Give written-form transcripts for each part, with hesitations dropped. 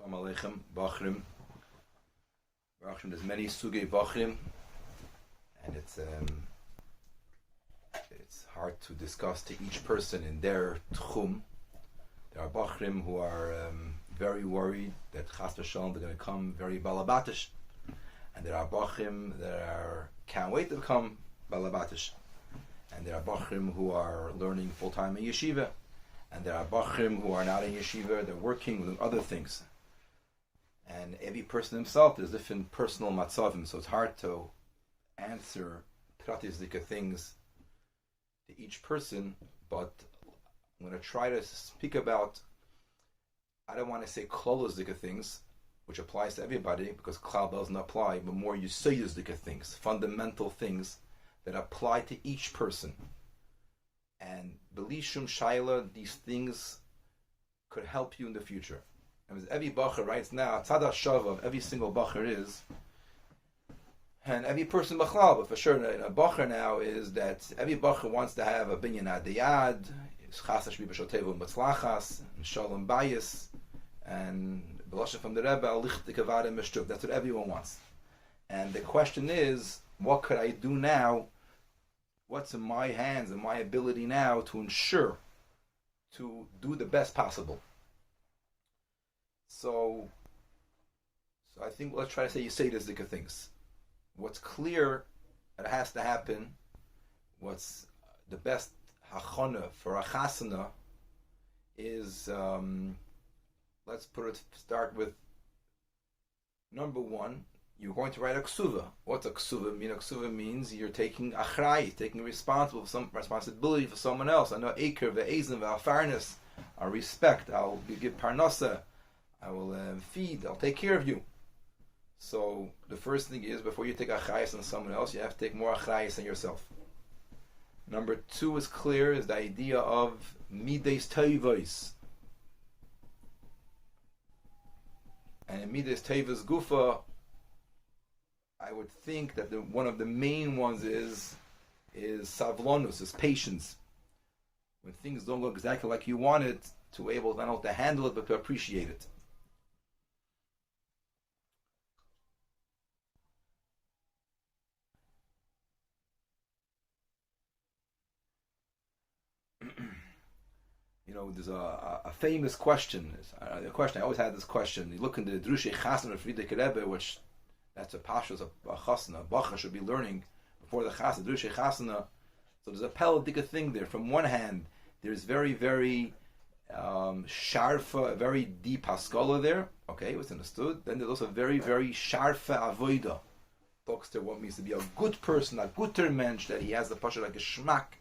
Shalom Aleichem, Bochrim. There's many sugei Bochrim, and it's hard to discuss to each person in their tchum. There are Bochrim who are very worried that Chas v'Shalom they're going to come very balabatish, and there are Bochrim that can't wait to become balabatish, and there are Bochrim who are learning full time in yeshiva, and there are Bochrim who are not in yeshiva, they're working with other things. And every person himself is different personal matzavim, so it's hard to answer pratizika things to each person, but I'm going to try to speak about, I don't want to say klolosdika things, which applies to everybody, because klal doesn't apply, but more yesodisdika things, fundamental things that apply to each person. And b'lishum shaila, these things could help you in the future. And as every bacher writes now, tzad hashava of every single bacher is, and every person b'chlal, but for sure a bacher now is that every bacher wants to have a binyan adiyad, chas hashbi b'shotevu b'tzlachas, and shalom bayis, and b'losha from the Rebbe, lichti kavadim mishtuk. That's what everyone wants. And the question is, what could I do now? What's in my hands and my ability now to ensure to do the best possible? So I think let's try to say you say this dika things. What's clear that has to happen, what's the best hachana for a chasana is, let's start with number one. You're going to write a ksuva. What's a ksuva mean? A ksuva means you're taking achrai, taking responsibility for someone else. I know aker, ve'ezim, ve'afarnis, I'll respect, I'll give parnasa, I will feed, I'll take care of you. So the first thing is, before you take achrayas on someone else, you have to take more achrayas on yourself. Number two is clear, is the idea of mides teivos. And in mides teivos gufa, I would think that one of the main ones is savlonus, is patience. When things don't go exactly like you want it, to able not only to handle it, but to appreciate it. You know, there's a famous question. The question, I always had this question. You look in the Drushe Chasna of Friedrich Rebbe, which that's a pashas, a chasna, a bacha should be learning before the chasna, Drushe Chasna. So there's a peladika thing there. From one hand, there's very, very sharfa, very deep haskalah there. Okay, it's understood. Then there's also very, very sharfa avoida. Talks to what means to be a good person, a guter mensch, that he has the pasha like a shmak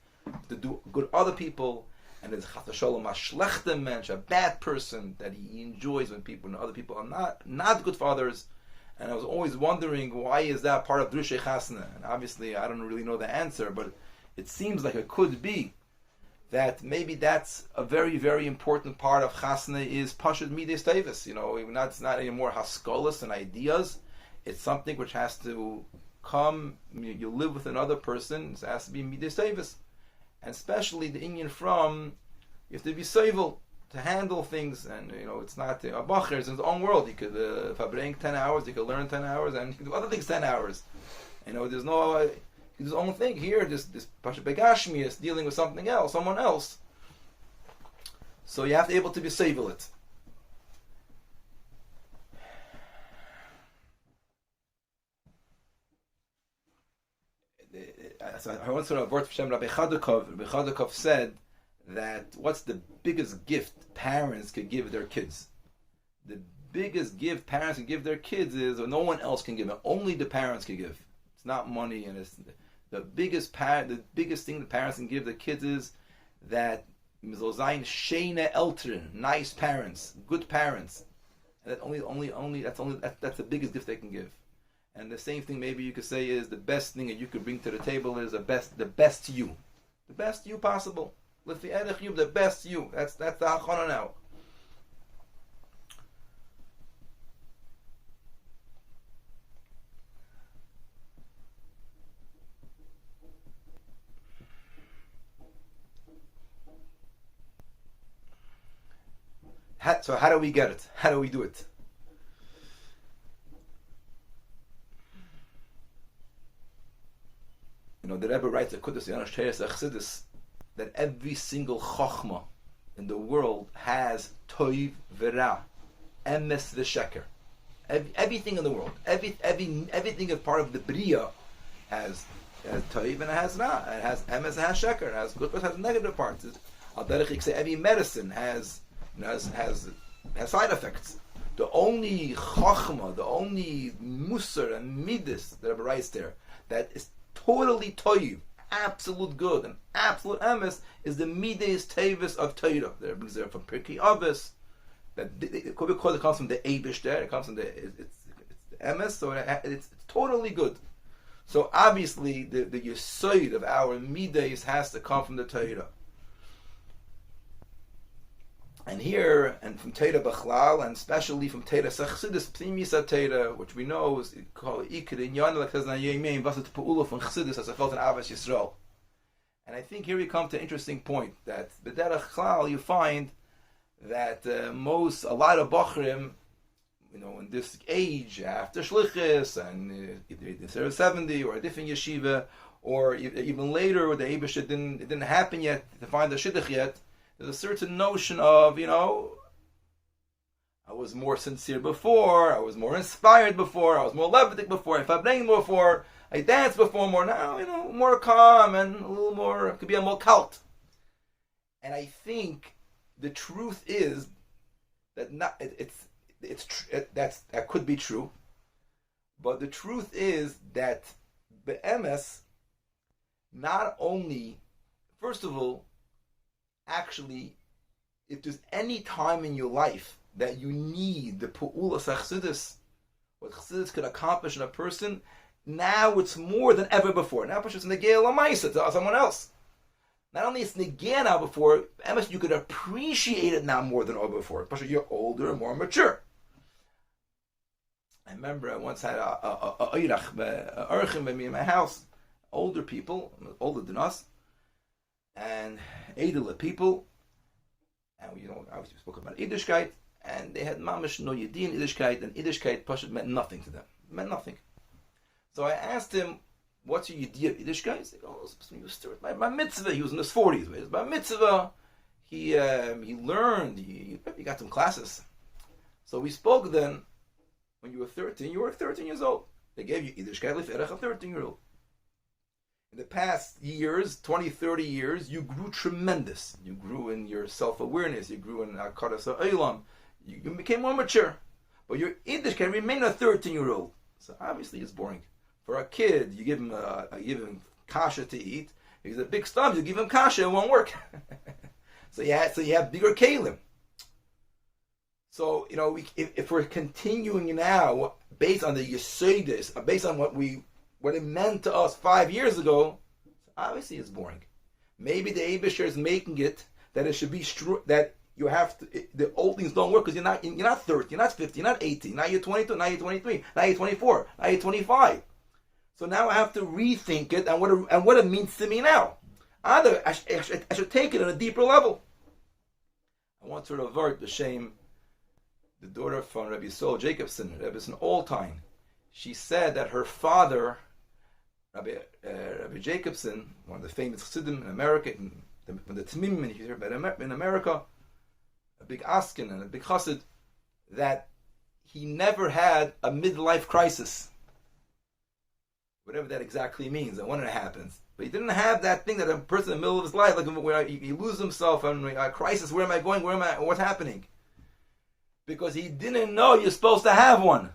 to do good other people. And there's chat v'sholom a schlechter mensch, a bad person that he enjoys when other people are not good for others. And I was always wondering, why is that part of Drushe Chasna? And obviously I don't really know the answer, but it seems like it could be that maybe that's a very, very important part of Chasna is Pashut Mides Tevis. You know, it's not anymore haskolas and ideas. It's something which has to come, you live with another person, it has to be Mides Tevis. And especially the Indian you have to be civil to handle things, and you know, it's not a bacher is in his own world. He could verbring 10 hours, he could learn 10 hours, and he could do other things 10 hours. You know, there's no he does his own thing here. This Pasha Begashmi is dealing with something else, someone else. So you have to be able to be civil it. So I once heard a word from Rabbi Chadukov. Rabbi Chadukov said that what's the biggest gift parents could give their kids? The biggest gift parents can give their kids is, or no one else can give it, only the parents can give. It's not money, and it's the biggest thing the parents can give their kids is that mizozayin sheine eltern, nice parents, good parents. And that that's the biggest gift they can give. And the same thing maybe you could say is the best thing that you could bring to the table is the best you. The best you possible. With the edich you, the best you. That's the hachana now. So how do we get it? How do we do it? the Rebbe writes at Kudus Yanosh Teres Achsidis that every single chokhmah in the world has toiv v'ra, emes v'sheker. Everything in the world, everything is part of the bria has toiv and it has ra. It has emes, it has sheker. It has good parts, it has negative parts. Al derech say every medicine has side effects. The only chachma, the only musar and midas that Rabbi writes there that is totally toiv, absolute good and absolute emes is the midas tevis of Torah. There brings there from Pirkei Avos. That it comes from the Eibush there. It comes from it's the emes, so it's totally good. So obviously the yesod of our midas has to come from the Torah. And here, and from Torah Bechlal, and especially from Torah Chassidus Pnimis Torah, which we know is called Ikar in Yon, like says Nayemein, Vasat Pa'ula from Chassidus as a felt in Avas Yisrael. And I think here we come to an interesting point that B'derech Chlal you find that a lot of Bochurim, in this age after Shlichus and either 70 or a different yeshiva, or even later where the Eibush it didn't happen yet to find the Shidduch yet. There's a certain notion of, I was more sincere before, I was more inspired before, I was more levitic before, I felt before, I danced before more, now, more calm and a little more, could be a more cult. And I think the truth is that that could be true, but the truth is that the MS not only, first of all, actually, if there's any time in your life that you need the Pu'ulas Chassidus, what Chassidus could accomplish in a person, now it's more than ever before. Now it's Negea Lamaisa to someone else. Not only it's Negea now before, you could appreciate it now more than ever before. Especially you're older and more mature. I remember I once had a Urchim by me in my house, older people, older than us, and edele people, and obviously we spoke about Yiddishkeit, and they had mamish no yedin Yiddishkeit, and Yiddishkeit Pashut meant nothing to them. It meant nothing. So I asked him, "What's your yediyah of Yiddishkeit?" He said, "Oh, he was still my mitzvah. He was in his 40s. By mitzvah, he learned. He got some classes. So we spoke then. When you were 13, you were 13 years old. They gave you Yiddishkeit leferach, a 13-year-old. In the past years, 20, 30 years, you grew tremendous. You grew in your self-awareness. You grew in Akaras Ha'olam. You became more mature. But your Yiddish can remain a 13-year-old. So obviously it's boring. For a kid, you give him kasha to eat. If he's a big stomach, you give him kasha, it won't work. so you have bigger kalim. So, if we're continuing now, based on the Yesodis, based on what it meant to us 5 years ago, obviously it's boring. Maybe the Eibusher is making it that it should be that you have to, the old things don't work because you're not 30, you're not 50, you're not 18, now you're 22, now you're 23, now you're 24, now you're 25. So now I have to rethink it and what it means to me now. Either I should take it on a deeper level. I want to revert the shame, the daughter from Rabbi Sol Jacobson, Rabbi Alltime. She said that her father, Rabbi Jacobson, one of the famous Chassidim in America, from the Tmim, if you hear about in America, a big Askin and a big Chassid, that he never had a midlife crisis. Whatever that exactly means, and when it happens. But he didn't have that thing that a person in the middle of his life, like where he loses himself and a crisis, where am I going, what's happening? Because he didn't know you're supposed to have one.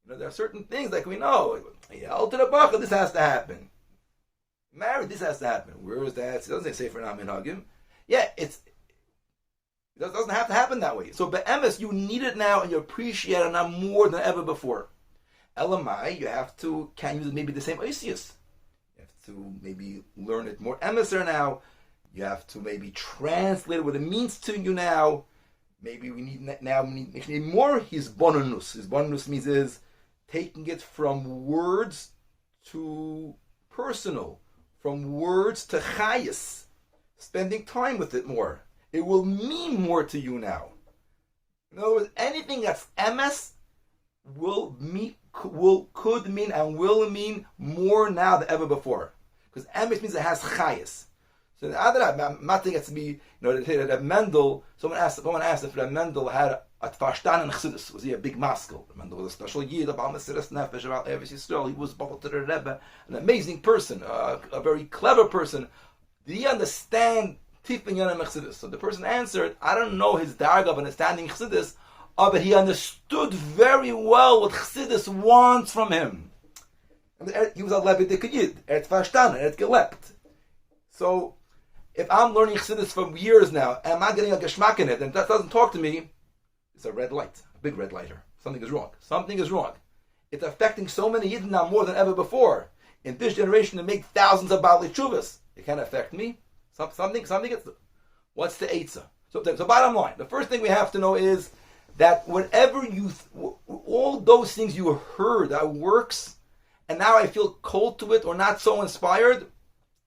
There are certain things like we know. To the Bochur, this has to happen. Married, this has to happen. Where is that? It doesn't say for Namin Hagim. Yeah, it doesn't have to happen that way. So, be'emes, you need it now and you appreciate it now more than ever before. Elamai, you have to, can't use maybe the same oisius. You have to maybe learn it more emeser now. You have to maybe translate what it means to you now. Maybe we need more hisbonenus. Hisbonenus means is taking it from words to personal, from words to chayis, spending time with it more. It will mean more to you now. In other words, anything that's emes will could mean and will mean more now than ever before. Because emes means it has chayas. So the other, I'm not thinking it to be, that Mendel, someone asked if Mendel had a Tfashtan and Chassidus. Was he a big maskell? Mendel was a special yid about Mesiras Nefesh, about Eretz Yisrael. He was Bochur to the Rebbe, an amazing person, a very clever person. Did he understand Tifin Yana Chassidus? So the person answered, I don't know his darga of understanding Chassidus, but he understood very well what Chassidus wants from him. He was a Levitic yid, Eretz Tfashtan, Eretz Gelept. So, if I'm learning Chassidus for years now, and I'm not getting a geschmack in it, and that doesn't talk to me, it's a red light, a big red lighter. Something is wrong. Something is wrong. It's affecting so many Yidden now more than ever before. In this generation, they make thousands of Baalei Tshuvas. It can't affect me. Something. What's the Eitzah? So bottom line, the first thing we have to know is that whatever all those things you heard that works, and now I feel cold to it or not so inspired,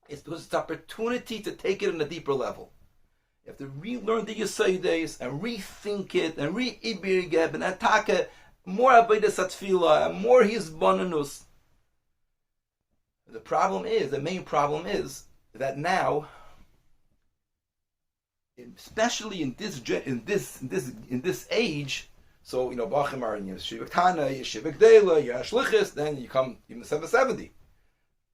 it's because it's an opportunity to take it on a deeper level. You have to relearn the Yesodis and rethink it and re-ibirgeb and attack more avodas atfila and more hisbananus. The main problem is that now, especially in this age, so Bachim are in Yeshiva Tana, Yeshiva Gdela, Yashlichis, then you come even to 770.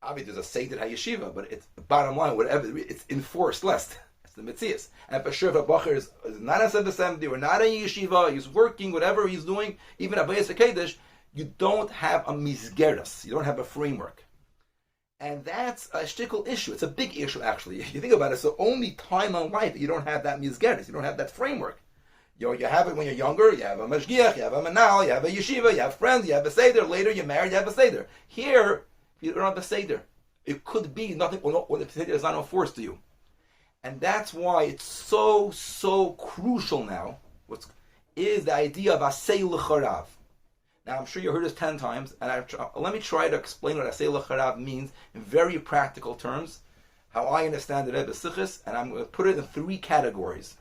Obviously, there's a Seder HaYeshiva, but it's bottom line, whatever, it's enforced less. It's the Metzias. And for sure, if a Bochur is not a 770 or not a Yeshiva, he's working, whatever he's doing, even a Bayis HaKedesh, you don't have a Mizgeras. You don't have a framework. And that's a shtickle issue. It's a big issue, actually. If you think about it, it's the only time in life that you don't have that Mizgeras. You don't have that framework. You have it when you're younger. You have a Mashgiach, you have a Manal, you have a Yeshiva, you have friends, you have a Seder. Later, you're married, you have a Seder. Here, you don't have a Seder. It could be nothing, or the Seder is not enforced to you. And that's why it's so crucial now, is the idea of Asay L'charav. Now, I'm sure you heard this 10 times, and let me try to explain what Asay L'charav means in very practical terms, how I understand the Rebbe Sichos, and I'm going to put it in 3 categories.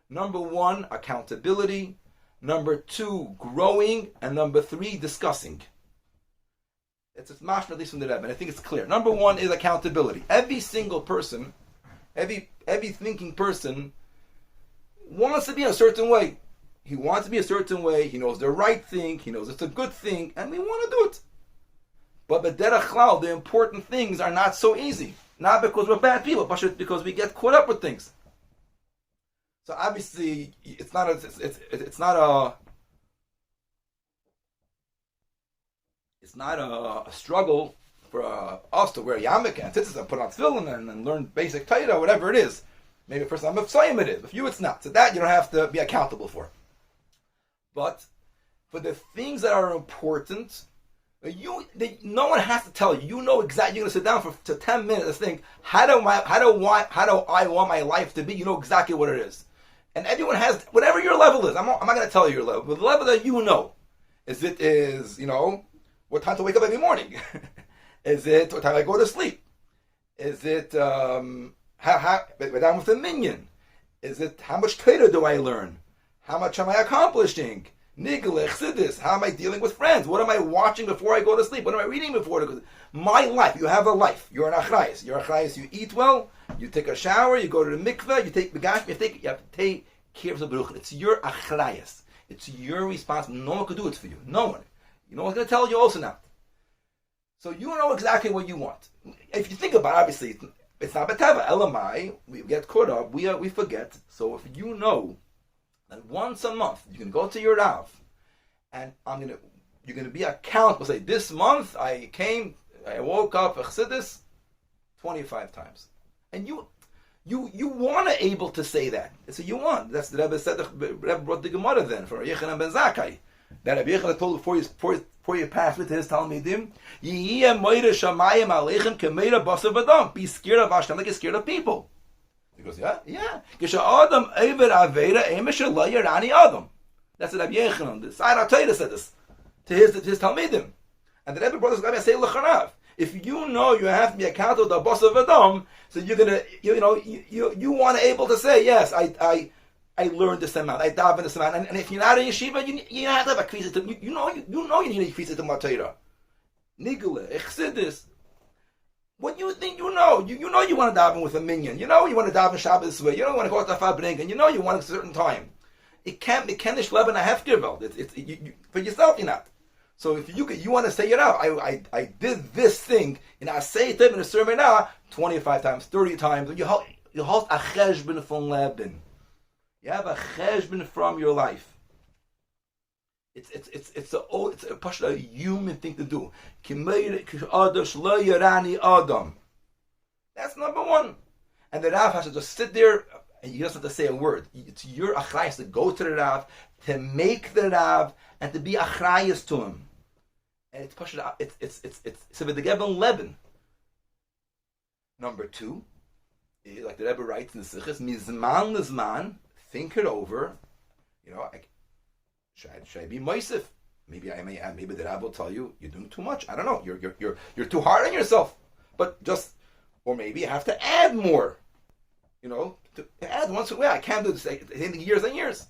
Number 1, accountability. Number 2, growing. And number 3, discussing. It's mashma, at least from the Rebbe, and I think it's clear. Number 1 is accountability. Every single person, every thinking person wants to be a certain way. He wants to be a certain way. He knows the right thing. He knows it's a good thing, and we want to do it. But b'derech klal, the important things are not so easy. Not because we're bad people, but because we get caught up with things. So obviously, it's not a struggle for us to wear yarmulke and tzitzis and put on tefillin and learn basic Torah, whatever it is. Maybe for some of Tzayim it is. But for you, it's not. So that you don't have to be accountable for. But for the things that are important, no one has to tell you. You know exactly. You're going to sit down for 10 minutes and think, how do I want my life to be? You know exactly what it is. And everyone has, whatever your level is. I'm not going to tell you your level. But the level that you know is what time to wake up every morning? Is it what time I go to sleep? Is it how down with the minyan? Is it how much Torah do I learn? How much am I accomplishing? Nigel, Chassidus, how am I dealing with friends? What am I watching before I go to sleep? What am I reading before I go to sleep? My life, you have a life. You're an achrayis. You're achrayis, you eat well, you take a shower, you go to the mikveh, you take begash, you have to take care of the baruch. It's your achrayis. It's your responsibility. No one could do it for you. No one. You know what's going to tell you also now. So you know exactly what you want. If you think about it, obviously, it's not beteva. Elamai, we get caught up, we forget. So if you know that once a month you can go to your Rav, and you're gonna be accountable. Say, this month I woke up Chassidus 25 times, and you want to able to say that. So you want. That's the Rebbe said. The Rebbe brought the Gemara then for Yechanan ben Zakkai. That Rabbi Yechanan told before you pass with his Talmidim, Yiyeh moira shamayim aleichem kemeira basav adam. Be scared of Hashem like you're scared of people. He goes, yeah. Gesha adam eiver avera emisha lo yarani adam. That's what Rabbi Yechanan, the Side HaTorah, said this to his Talmidim. And the Rebbe brought this guy say l'charav. If you know you have to be accountable to the boss of Adam, so you're gonna, you want to able to say, yes, I learned this amount, I daven this amount, and if you're not in yeshiva, you have to have a kvisa. You know you need a kvisa to matera. Nigule, echsidis. What you think you know? You know you want to daven with a minion. You know you want to daven Shabbos this way. You don't want to go to Fabring, and you know you want a certain time. It can't be Kenish Leben a Hefgewelt. It's for yourself, you're not. So if you want to say it out, I did this thing, and I say it in a sermon now 25 times, 30 times. You hold a cheshbon from Leben. You have a cheshbon from your life. It's a human thing to do. That's number one. And the Rav has to just sit there, and he doesn't have to say a word. It's your achrayas to go to the Rav, to make the Rav, and to be achrayas to him. And it's Sevedegeben Leben. Number two, like the Rebbe writes in the Sichos, Mizman Lizman, think it over. You know, should I be moisif? Maybe the Rav will tell you you're doing too much. I don't know. You're too hard on yourself. But or maybe you have to add more. You know, to add once in a while. I can't do this in years and years.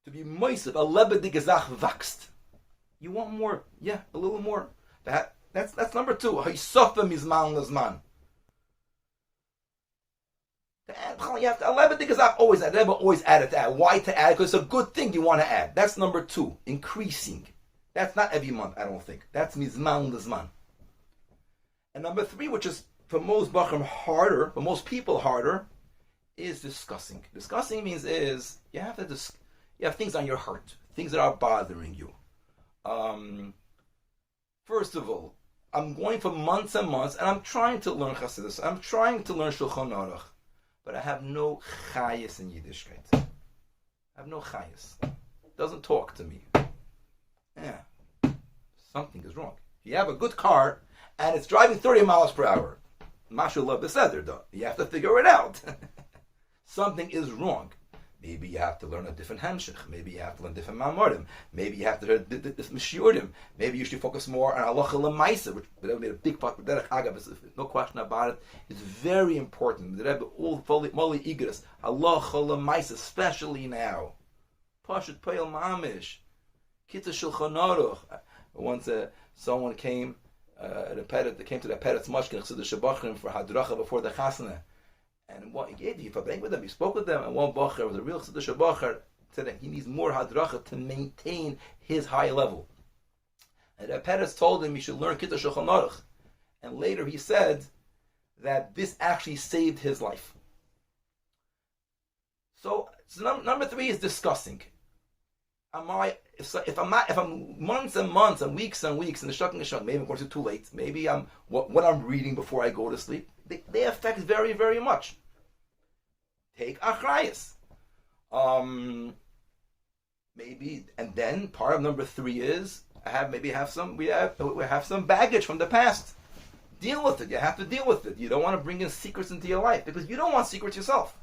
To be moisif, a lebedige Zach wächst. You want more? Yeah, a little more. That's number two. Haisofem Mizman Lizman. You have to 11 things always add. Never always add it to add. Why to add? Because it's a good thing you want to add. That's number two. Increasing. That's not every month, I don't think. That's mizman lizman. And number three, which is for most bachrim harder, for most people harder, is discussing. Discussing means you have things on your heart, things that are bothering you. First of all, I'm going for months and months, and I'm trying to learn Chassidus. I'm trying to learn Shulchan Aruch. But I have no chayas in Yiddishkeit. I have no chayas. Doesn't talk to me. Yeah. Something is wrong. You have a good car, and it's driving 30 miles per hour. Mashallah beseder though. You have to figure it out. Something is wrong. Maybe you have to learn a different hamshich. Maybe you have to learn different mamorim. Maybe you have to learn this mishurim. Maybe you should focus more on halacha lemaisa, which the Rebbe made a big part. No question about it. It's very important. The Rebbe all moli igros halacha lemaisa, especially now. Pashut payil mamish, kitzah shulchan aruch. Once someone came to the Peretz Mashkin Chassidus Shabachrim for hadracha before the chasana. And what he gave, he with them, he spoke with them, and one Bochur was a real Chassidus Shabachar, said that he needs more hadracha to maintain his high level. And the Peretz told him he should learn Kitta Shulchan Aruch. And later he said that this actually saved his life. So number three is discussing. If I'm months and months and weeks in the shuk, maybe I'm going to too late. Maybe I'm what I'm reading before I go to sleep. They affect very, very much. Take achrayas. Maybe, and then part of number three is we have some baggage from the past. Deal with it. You have to deal with it. You don't want to bring in secrets into your life because you don't want secrets yourself.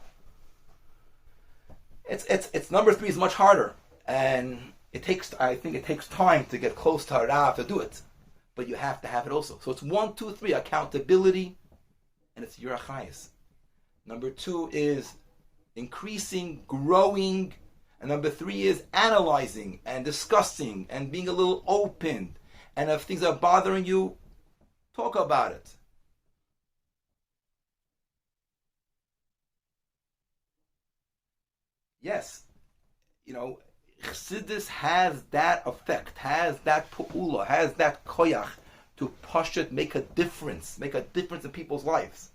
It's number three is much harder, and I think it takes time to get close to Rav to do it, but you have to have it also. So it's 1, 2, 3 accountability, and it's your achayis. Number two is increasing, growing, and number three is analyzing and discussing and being a little open. And if things are bothering you, talk about it. Yes, Chassidus has that effect, has that pu'ula, has that koyach to pashut, make a difference in people's lives.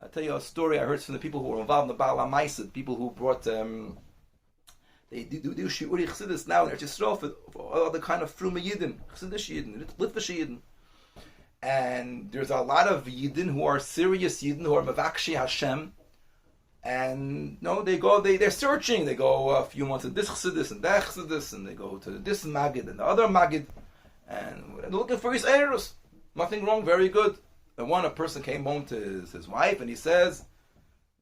I'll tell you a story I heard from the people who were involved in the Baal HaMaaseh, people who brought, they do shiuri Chassidus now in Eretz Yisrael for other kind of Fruma Yidden, Chassidish Yidden, Litvish Yidden. And there's a lot of Yidden who are serious Yidden, who are Mavakshi Hashem. And they're searching. They go a few months in this Chassidus and that Chassidus, and they go to this Magid and the other Magid, and they're looking for his errors. Nothing wrong, very good. And a person came home to his wife, and he says,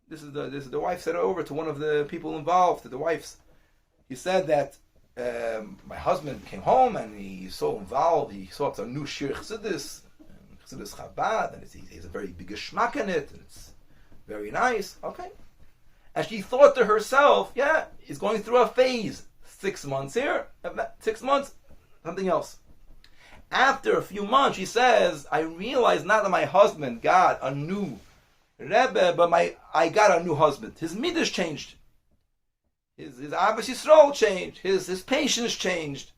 "This is the wife said over to one of the people involved, to the wives. He said that my husband came home and he's so involved. He saw it's a new Shir Chassidus, Chassidus Chabad, and he has a very big geschmack in it, and it's very nice. Okay." And she thought to herself, yeah, he's going through a phase. 6 months here, 6 months, something else. After a few months, she says, I realized not that my husband got a new Rebbe, but I got a new husband. His midrash changed. His Abbas Yisrael changed. His patience changed.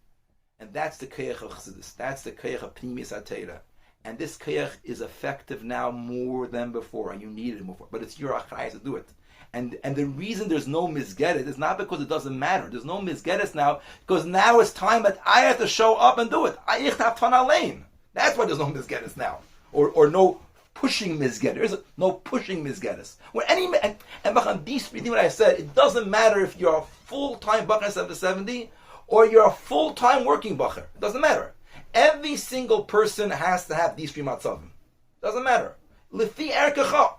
And that's the Kayach of Chassidus. That's the Kayach of Pnimis HaTeira. And this Kayach is effective now more than before, and you need it more. But it's your achrayus to do it. And the reason there's no misgedet is not because it doesn't matter. There's no misgedet now, because now it's time that I have to show up and do it. Ich have fun alain. That's why there's no misgedet now. Or no pushing misgedet. There's no pushing misgedet. When and these three things what I said, it doesn't matter if you're a full-time Bacher 770 or you're a full-time working Bacher. It doesn't matter. Every single person has to have these three matzavim. Doesn't matter. Lefi erkecha.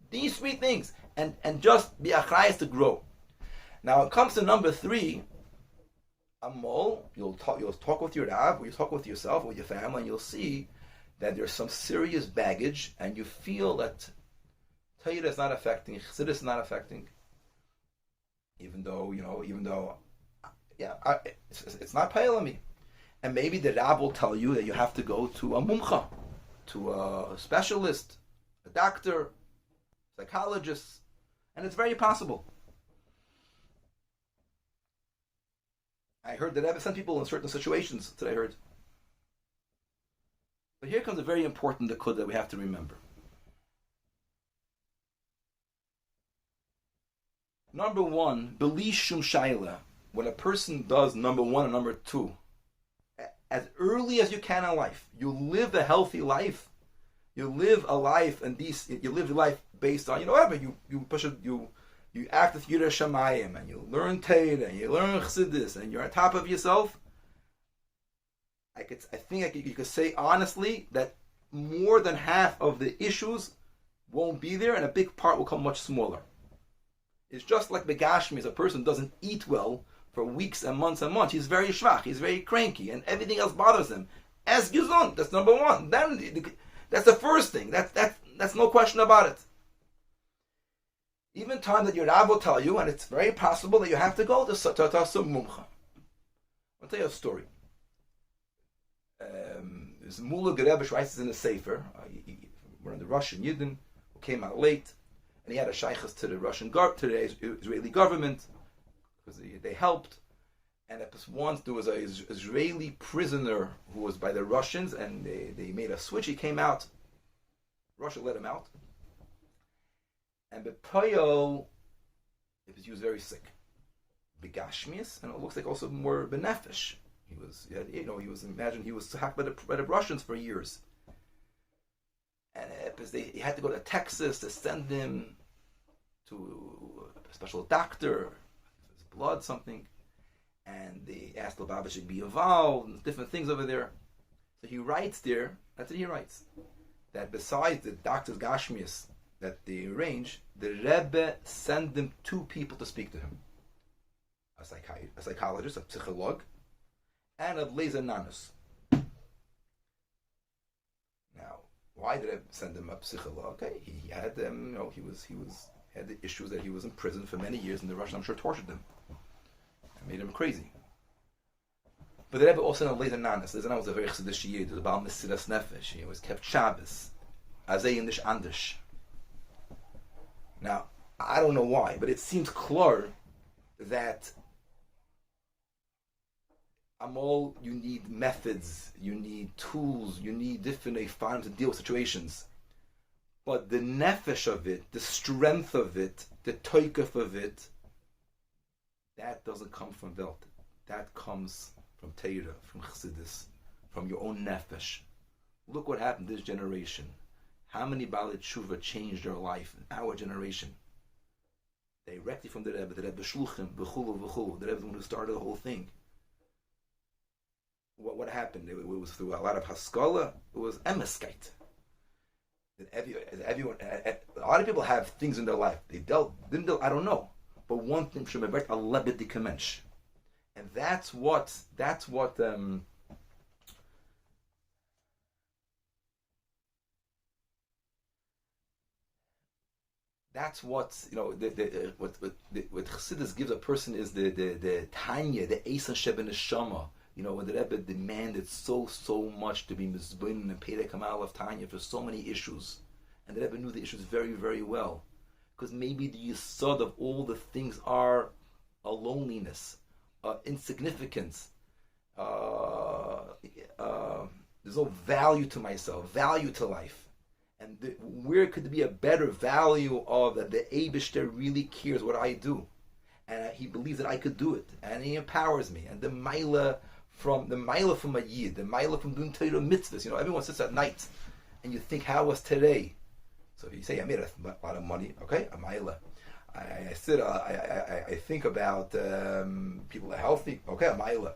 These three things. And just be achrayus to grow. Now it comes to number 3. Amol, you'll talk with your Rab, or you talk with yourself, or with your family, and you'll see that there's some serious baggage, and you feel that Torah is not affecting, Chassidus is not affecting, even though it's not paying on me. And maybe the Rab will tell you that you have to go to a mumcha, to a specialist, a doctor, psychologist, and it's very possible. I heard that Rebbe sent people in certain situations that I heard. But here comes a very important dekud that we have to remember. Number 1, beli shum shayla. When a person does number 1 and number 2, as early as you can in life, you live a healthy life. You live a life, and you live your life based on, whatever, you push it, you act with Yireh Shamayim, and you learn Torah, and you learn Chassidus, and you're on top of yourself. I think you could say honestly that more than half of the issues won't be there, and a big part will come much smaller. It's just like Begashmi, as a person doesn't eat well for weeks and months and months. He's very schwach, he's very cranky, and everything else bothers him. As Gizon, that's number 1. Then that's the first thing. That's no question about it. Even time that your Rab will tell you, and it's very possible that you have to go to some mumcha. I'll tell you a story. There's Mullah Gerebish writes in a sefer. One of the Russian Yidden who came out late, and he had a shaykhs to the Israeli government because they helped. And once there was an Israeli prisoner who was by the Russians, and they made a switch. He came out. Russia let him out. And Bepoyo, he was very sick. Begashmius, and it looks like also more benefesh. He was hacked by the Russians for years. And he had to go to Texas to send him to a special doctor, his blood, something. And they asked Lubavitcher to be involved, and different things over there. So he writes there, that's what he writes, that besides the doctor's Gashmius that they arrange, the Rebbe sent them 2 people to speak to him. A psychologist, a psycholog, and a Blazer Nanus. Now, why did I send him a psycholog? Okay, he had them, he had the issues that he was in prison for many years, and the Russians, I'm sure, tortured him. Made him crazy. But the Rebbe also sent a Blazer Nanus. Blazer Nanus was a very chassidus yid, the Baal Mesiras Nefesh. He always kept Shabbos. Azay Indish Andish. Now, I don't know why, but it seems clear that you need methods, you need tools, you need different forms to deal with situations. But the nefesh of it, the strength of it, the toikaf of it, that doesn't come from Welt. That comes from Torah, from Chassidus, from your own nefesh. Look what happened this generation. How many Baalei Tshuva changed their life in our generation? Directly from the Rebbe Shluchim, v'chulu, v'chulu. The Rebbe the one who started the whole thing. What happened? It was through a lot of haskalah. It was emeskite. Everyone, a lot of people have things in their life. Didn't deal, I don't know. But one thing should be a lebedi kemensh. And that's what That's what what Chassidus gives a person is the Tanya, the Eisa Sheben Neshama. When the Rebbe demanded so much to be Mizbun and Perek Kamal of Tanya for so many issues, and the Rebbe knew the issues very, very well, because maybe the yesod of all the things are a loneliness, insignificance. There's no value to myself, value to life. And where could there be a better value of that the Eibishter really cares what I do, and he believes that I could do it, and he empowers me. And the Maila from a Yid, the Maila from doing Torah mitzvahs. Everyone sits at night, and you think, how was today? So if you say I made a lot of money, okay, a Maila. I sit, I think about people are healthy, okay, a Maila.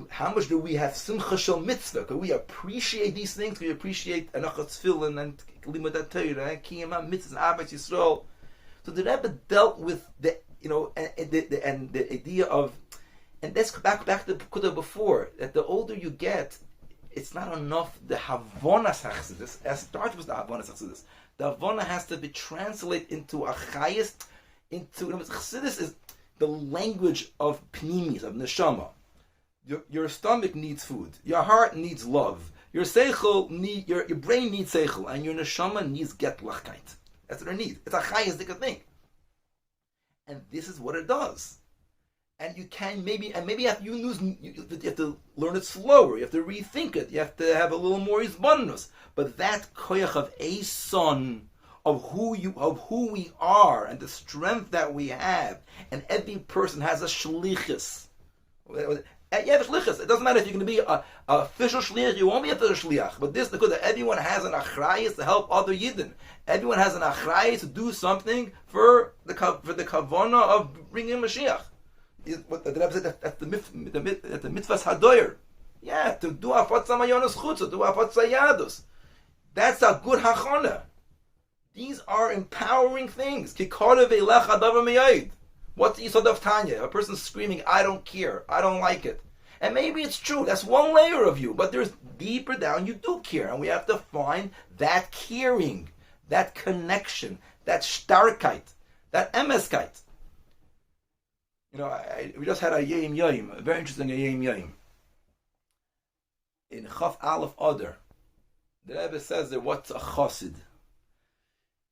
How much do we have simcha shel mitzvah? Could we appreciate these things? Could we appreciate anachat tefillin and limud Torah and kiyam mitzvahs and ahavas Yisrael? So the Rebbe dealt with the the idea of, and let's go back to the Pekudah before, that the older you get, it's not enough the havonas hachsidus. It starts with the havonas hachsidus. The havona has to be translated into a chayis, chassidus is the language of pnimis, of neshama. Your stomach needs food. Your heart needs love. Your seichel your brain needs seichel, and your neshama needs getlachkeit. That's what it needs. It's a chayistic thing, and this is what it does. And you can maybe you have to learn it slower. You have to rethink it. You have to have a little more isbannus. But that koyach of a son of who we are and the strength that we have, and every person has a shlichus. You have a shlichus. It doesn't matter if you're going to be a official shliach. You won't be a official shliach. But this because everyone has an achrayus to help other yidden. Everyone has an achrayus to do something for the kavana of bringing Mashiach. What the Rebbe said, at the mitzvahs hadoyer. Yeah, to do afat samayonos chutz, to do afat sayadus. That's a good hachana. These are empowering things. Kikara ve'lech adavar miyayid. What's the yisod of Tanya? A person screaming, I don't care, I don't like it. And maybe it's true, that's one layer of you, but there's deeper down, you do care. And we have to find that caring, that connection, that starkheit, that emeskeit. We just had a Yom Yom, a very interesting Yom Yom. In Chaf Aleph Adar, the Rebbe says there, what's a chassid?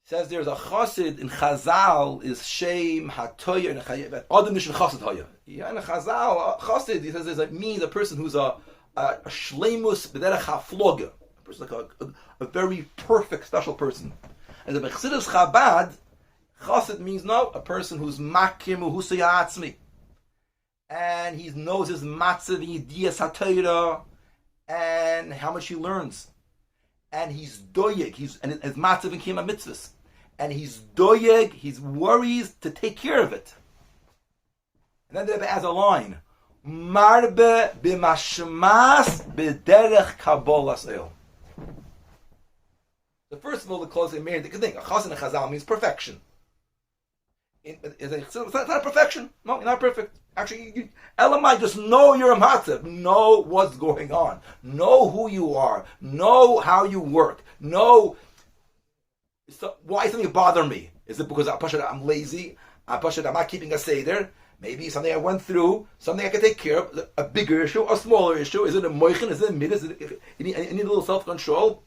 He says there's a chassid in Chazal is Shem Hatoyer and Adam Nishan Chassid Hoya. Yeah, in Chazal, chassid, he says it means a person who's a shleimus b'derech hafloga, a person like a very perfect, special person. And the Bechsidus Chabad, chassid means a person who's makim uhusayatzmi, and he knows his matzav yidiyas haTorah and how much he learns, and he's doyeg, and his matzav in kiyam mitzvahs, and he's doyeg, he's worries to take care of it. And then the Rebbe has a line, marbe b'mashmas b'derech kabolas el. So first of all, the closing married, the good thing, a chassid in Chazal means perfection. It's not perfection. No, you're not perfect. Actually, Elamai, just know you're a matzav. Know what's going on. Know who you are. Know how you work. Know why something bother me. Is it because I'm lazy? I'm not keeping a seder? Maybe something I went through, something I can take care of, a bigger issue, a smaller issue. Is it a moichin? Is it a mid? You need a little self-control?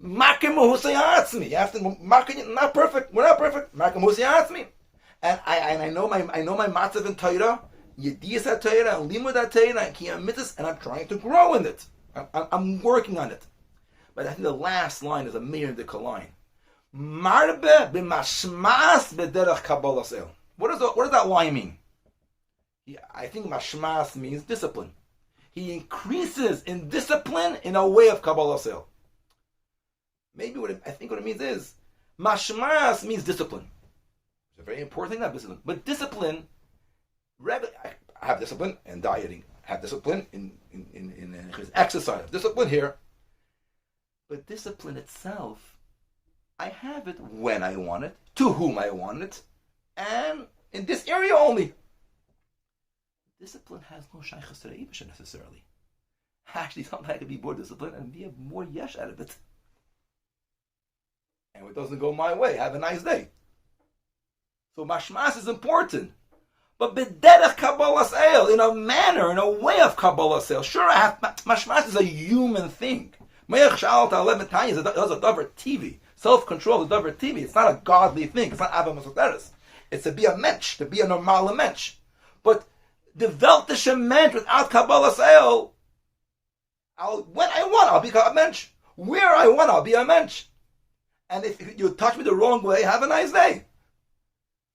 Makim husayatzmi. You have to makim. Not perfect. We're not perfect. Makim husayatzmi. And I know my matzav in Torah, Yediyas HaTorah, and Limud HaTorah, and Kiyam Mitzvahs, and I'm trying to grow in it. I'm working on it. But I think the last line is a Meir Dika line. Marbe b'mashmas b'derech kabbalas el. What does that line mean? I think mashmas means discipline. He increases in discipline in a way of kabbalas el. Maybe what it means is mashmas means discipline. It's a very important thing, not discipline. But discipline, I have discipline in dieting, I have discipline in exercise, discipline here. But discipline itself, I have it when I want it, to whom I want it, and in this area only. Discipline has no shaychus to the Eibusha necessarily. Actually, sometimes I could be more disciplined and be more yesh out of it. And if it doesn't go my way, have a nice day. So mashmas is important. But b'derech Kabbalas El, in a manner, in a way of Kabbalas El. Sure, mashmas is a human thing. Me'ech sha'alta 11 times, it does a davar TV. Self-control is a davar TV. It's not a godly thing. It's not Ava Masoteres. It's to be a mensch, to be a normal mensch. But the Weltische mensch without Kabbalas El, when I want, I'll be a mensch. Where I want, I'll be a mensch. And if you touch me the wrong way, have a nice day.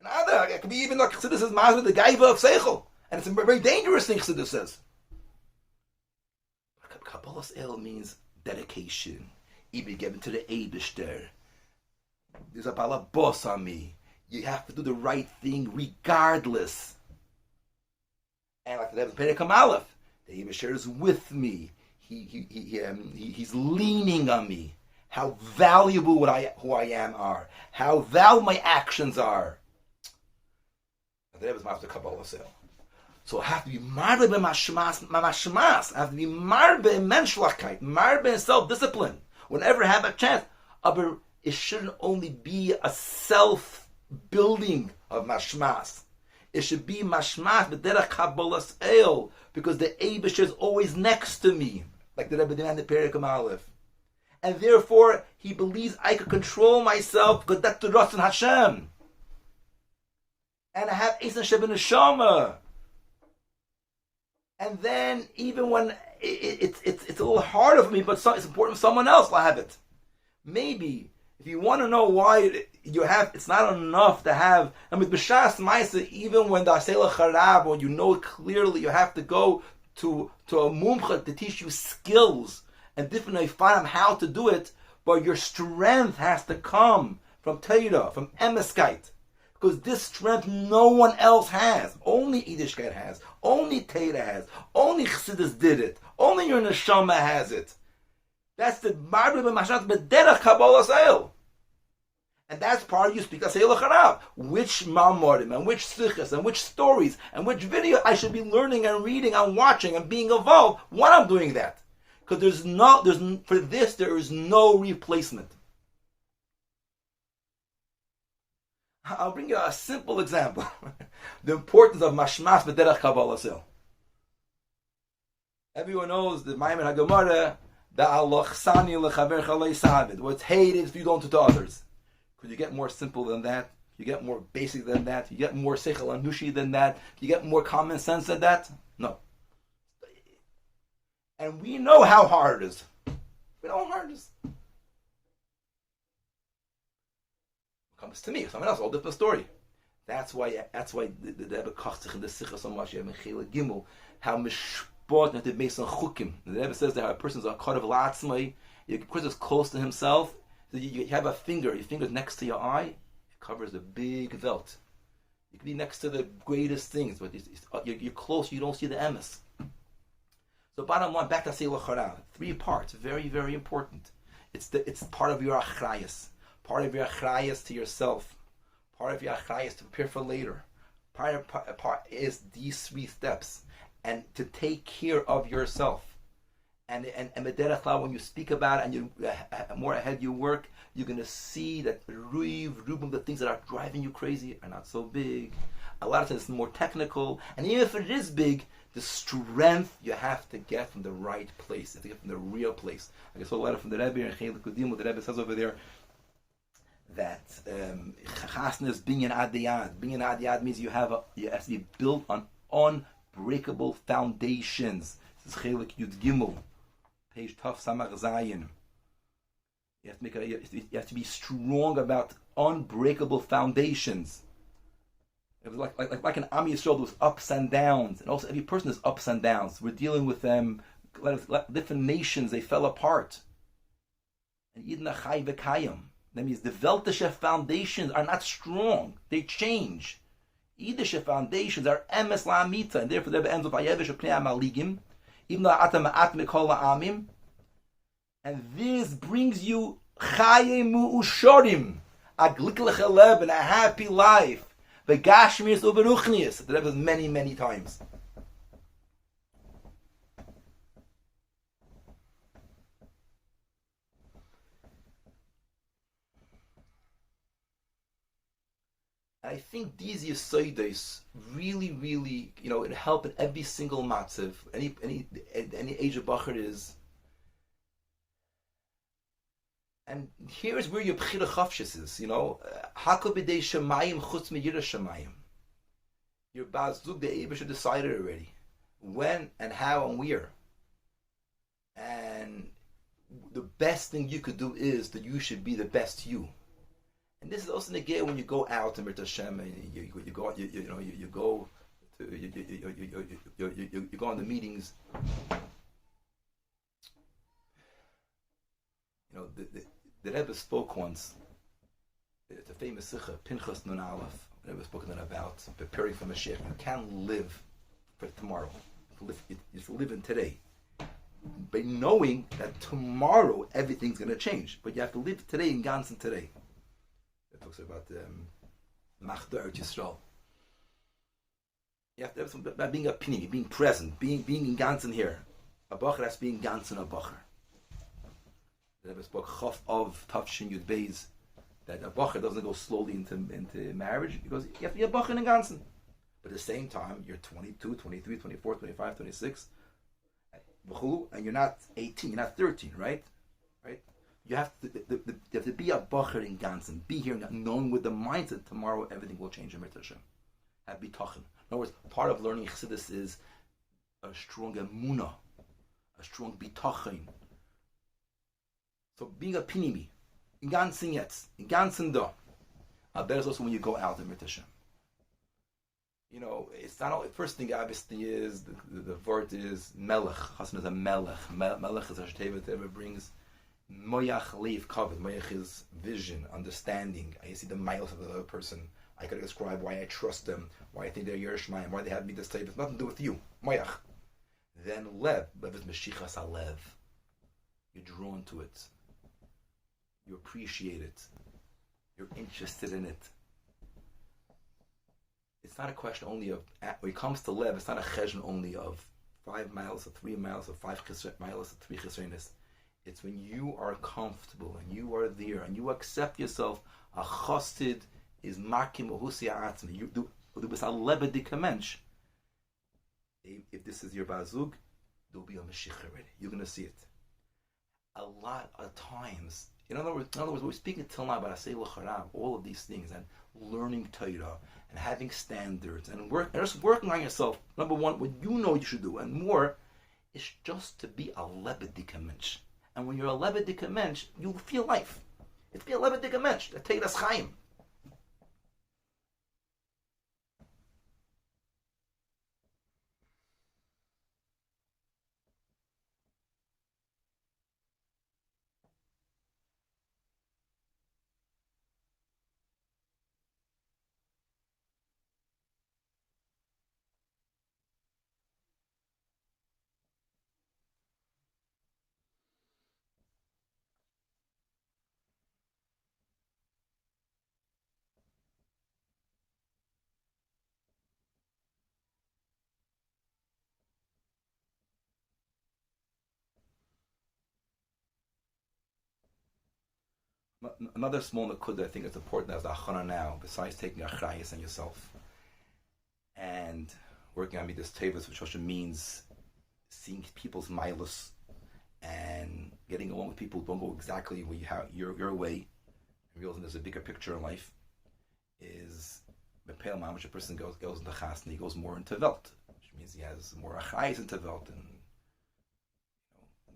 And it could be even like Chassidus says, Maz with the Gaiva of Seichel. And it's a very dangerous thing Chassidus says. Kabbalas El means dedication. Even given to the Eibishter. There's a balabos on me. You have to do the right thing regardless. And like the Perikam Aleph, the Eibishter is with me. He's leaning on me. How valuable who I am are. How valuable my actions are. That was after Kabbalas El. So I have to be marbe mashmas. I have to be marbe in menschlichkeit, marbe in self-discipline. Whenever I have a chance. But it shouldn't only be a self-building of mashmas. It should be mashmas b'derech Kabbalas El, because the Eibusher is always next to me, like the Rebbe did in the Perikam Aleph. And therefore, he believes I could control myself because that's the Ratzon Hashem. And I have Eisen Sheben Neshama. And then, even when it's a little harder for me, but it's important for someone else to have it. Maybe, if you want to know why it's not enough to have, and with B'shas Maisa, even when the Asela Charab, when you know it clearly, you have to go to a mumcha to teach you skills and different Eifanim how to do it, but your strength has to come from Torah, from Emeskite. Because this strength no one else has. Only Yiddishkeit has. Only Torah has. Only Chassidus did it. Only your Neshama has it. That's the Marbe b'Mashat b'derech Kabbalas El. And that's part of you speak Asay L'charav. Which Mamorim, and which Sichas, and which stories, and which video I should be learning and reading and watching and being involved when I'm doing that. Because there is no replacement. I'll bring you a simple example. The importance of mashmas b'derech Kabbalas El. Everyone knows the Maimon HaGemara, the alochsani lechavercha leisavid. What's hated if you don't do to others. Could you get more simple than that? You get more basic than that? You get more seichel anushi than that? You get more common sense than that? No. And we know how hard it is. We know how hard it is. Comes to me, someone else, all different story. That's why the Rebbe kocht in the Sicha so much. You have Mechila Gimel, how mishpot not to make some chukim. The Rebbe says that how a person's a kod of la'atzmai, a person is close to himself. So you have a finger, your finger's next to your eye, it covers a big velt. You can be next to the greatest things, but you're close, you don't see the emes. So bottom line, back to Asay L'charav, 3 parts, very, very important. It's part of your achrayas. Part of your achrayas to yourself. Part of your achrayas to prepare for later. Part is these 3 steps. And to take care of yourself. And b'derech klal, when you speak about it and you more ahead you work, you're going to see that Rubim, the things that are driving you crazy are not so big. A lot of times it's more technical. And even if it is big, the strength you have to get from the right place. You have to get from the real place. I saw a letter from the Rabbi and Chayil Kudim, the Rabbi says over there, that chasna is binyan adiyad. Binyan adiyad means you have to be built on unbreakable foundations. This is Chelik Yud Gimel, page Taf Samach Zayin. You have to be strong about unbreakable foundations. It was like an Am Yisrael with ups and downs, and also every person has ups and downs. We're dealing with them, different nations. They fell apart. And Yidna Chai V'Kayim. That means the Weltische foundations are not strong. They change. Yiddische foundations are emes la'amita, and therefore the ends of Ayevish of Pnei Amaligim, even though Atam Ma'at Mikol La'amim. And this brings you Chaye Mu'ushorim, a Gliklich Elev, and a happy life. The Gashmius Uberuchnius, that happens many, many times. I think these yisoides really, really, it help in every single matzav, any age of Bochur is. And here's where your b'chira chavshis is, Hakol b'dei shemayim chutz me'yira shemayim. Your bazug, the Eibusha decided already when and how and where. And the best thing you could do is that you should be the best you. And this is also negay when you go out and Mirta Hashem, and you go you go to you go on the meetings. The Rebbe spoke once. It's a famous sikha, Pinchas Nun Aleph. The Rebbe spoke about preparing for Mashiach. You can't live for tomorrow. You should live in today. By knowing that tomorrow everything's going to change, but you have to live today in Gansen today. It talks about Machdar Yisrael. You have to have something about being a pinning, being present, being in Gansen here. A Bochur has to be in Gansen a Bochur. The Rebbe spoke Chof of Tavshin Yud Beis that a Bochur doesn't go slowly into marriage because you have to be a Bochur in Gansen. But at the same time, you're 22, 23, 24, 25, 26, and you're not 18, you're not 13, right? You have to be a Bochur in Gansen, be here, knowing with the mindset tomorrow everything will change in Mirta Hashem. Have bitachon. In other words, part of learning Chassidus is a strong emunah, a strong bitachon. So being a pinimi, in Gansen yetz, in Gansen da. That is also when you go out in Mirta Hashem. It's not all, the first thing obviously is the word is melech. Chassan is a melech. Melech is a shteva that ever brings moyach leiv kavod. Moyach is vision, understanding. I see the miles of the other person. I could describe why I trust them, why I think they're Yerushalayim, why they have me this type. It's nothing to do with you. Moyach. Then lev is meshichas halev. You're drawn to it. You appreciate it. You're interested in it. It's not a question only of, when it comes to lev, it's not a cheshbon only of 5 miles or 3 miles or 5 miles or 3 chesronis. It's when you are comfortable and you are there and you accept yourself. A chassid is makim ohusi ha'atzmi. You do this a lebedik mensch. If this is your bazug, there'll be a meshich already. You're going to see it. A lot of times, in other words, we're speaking till now about Asay L'Charav, all of these things, and learning Torah, and having standards, and just working on yourself. Number one, what you know you should do, and more, is just to be a lebedika mensch. And when you're a lebedika mensch, you'll feel life. It's be a lebedika mensch. Take das chaim. Another small nakud that I think is important as the achana now, besides taking achrayas on yourself and working on midas tevus, which also means seeing people's milus and getting along with people who don't go exactly your way, and realizing there's a bigger picture in life, is the pale man, which a person goes into chasna, he goes more into velt, which means he has more achrayas into velt and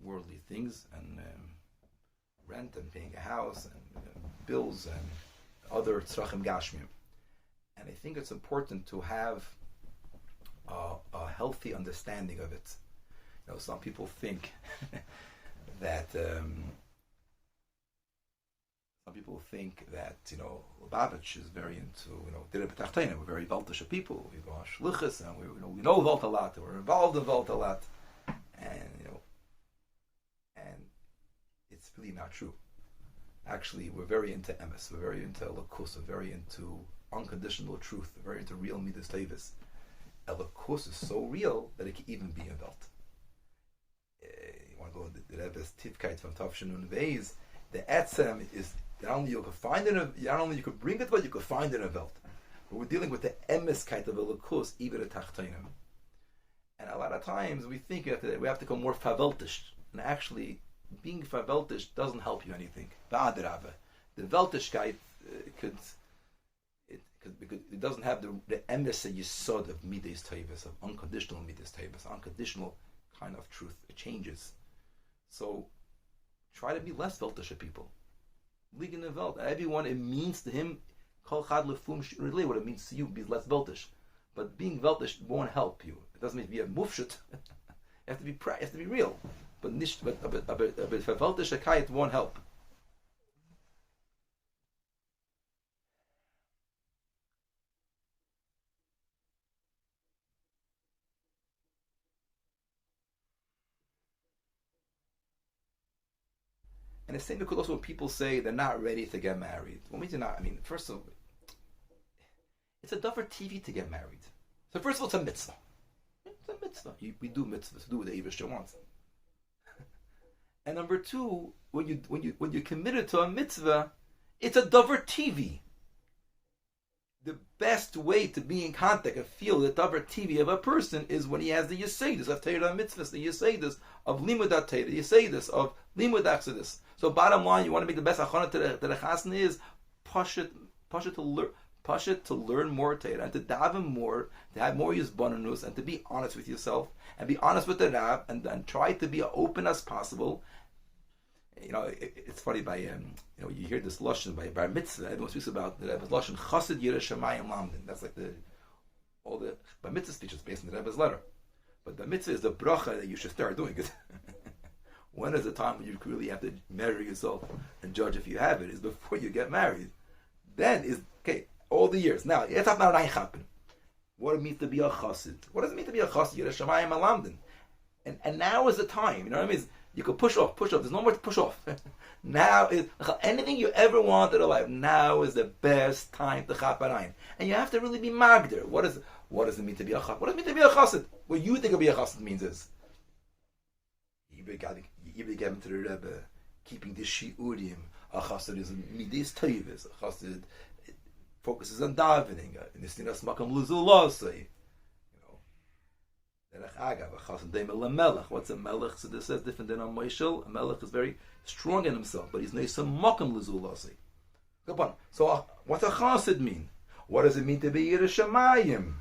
worldly things and rent and paying a house and bills and other tzrachim gashmim. And I think it's important to have a healthy understanding of it. Some people think that Lubavitcher is very into Dira B'Tachtonim. We're very Valtisha people. We go on shluchas and we know Valt a lot. We're involved in Valt a lot, and it's really not true. Actually, we're very into emes. We're very into elokus. We're very into unconditional truth. We're very into real midas tevis. Elokus is so real that it can even be a belt. You want to go to the Rebbe's tivkeit from Tavshin Nun Beis. The etzem is not only you can find it, not only you could bring it, but you could find it in a belt. We're dealing with the emiskite of a lukus, even a tachtonim. And a lot of times we think that we have to go more faveltish. And actually, being faveltish doesn't help you anything. The veltishkeit because it doesn't have the emes yisod of midas tavis, of unconditional midas tavis, unconditional kind of truth. It changes. So try to be less veltish at people. Liegen the Welt. Everyone, it means to him, kol chad lefum really what it means to you, be less veltish. But being veltish won't help you. It doesn't mean to be a mufshut. You have to be real. But nicht, but veltish akayit won't help. And the same because also when people say they're not ready to get married. When we do not, I mean, first of all, it's a dover TV to get married. So first of all, it's a mitzvah. It's a mitzvah. We do mitzvahs to do what the Eibushter wants. And number two, when you're committed to a mitzvah, it's a dover TV. The best way to be in contact and feel the dover TV of a person is when he has the Yesodus of Torah mitzvahs, the Yesodus of Limud Torah, the Yesodus of Limud Achsadus. So bottom line, you want to make the best achana to the chasna is pasha to learn more Torah and to daven more, to have more yizbananus, and to be honest with yourself and be honest with the Rab and try to be as open as possible. You know, it's funny by you hear this lashon by bar mitzvah. Everyone speaks about the Rebbe's lashon chassid yireh shamayim lamdin. That's like all the bar mitzvah speeches based on the Rebbe's letter. But the mitzvah is the bracha that you should start doing it. When is the time when you really have to measure yourself and judge if you have it? Is before you get married. Then is okay. All the years now. It's not now happen. What it means to be a chassid? What does it mean to be a chassid? Yireh shamayim lamdin. And now is the time. You know what I mean? You can push off. There's no more to push off. Now is anything you ever wanted in life. Now is the best time to chaparayim, and you have to really be magder. What does it mean to be a chassid? What does it mean to be a chassid? What you think to be a chassid means is you get into the Rebbe, keeping the shiurim. A chassid is midis tavis. A chassid focuses on davening. Nistinas makam luzulosei. What's a melech? So this says different than a moishel. A melech is very strong in himself, but he's neisam makam lezulasi. So what's a chassid mean? What does it mean to be yireh shamayim?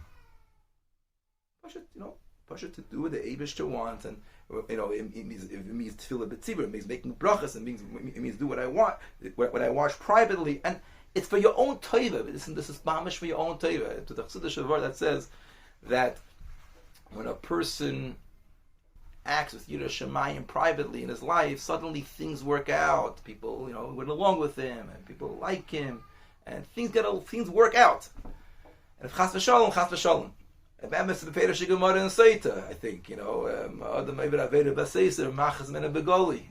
Pasha to do what the Eibushter wants, and it means to feel a b'tzibur. It means making brachas. It means do what I want, what I watch privately, and it's for your own teiva. This is mamish for your own teiva. To the Chassidish Shavar that says that when a person acts with Yireh Shamayim privately in his life, suddenly things work out. People, went along with him, and people like him, and things work out. And if chas v'shalom, if emes b'peir shigamar and seita, I think, adam maybe aveda b'seiser machas mena begoli.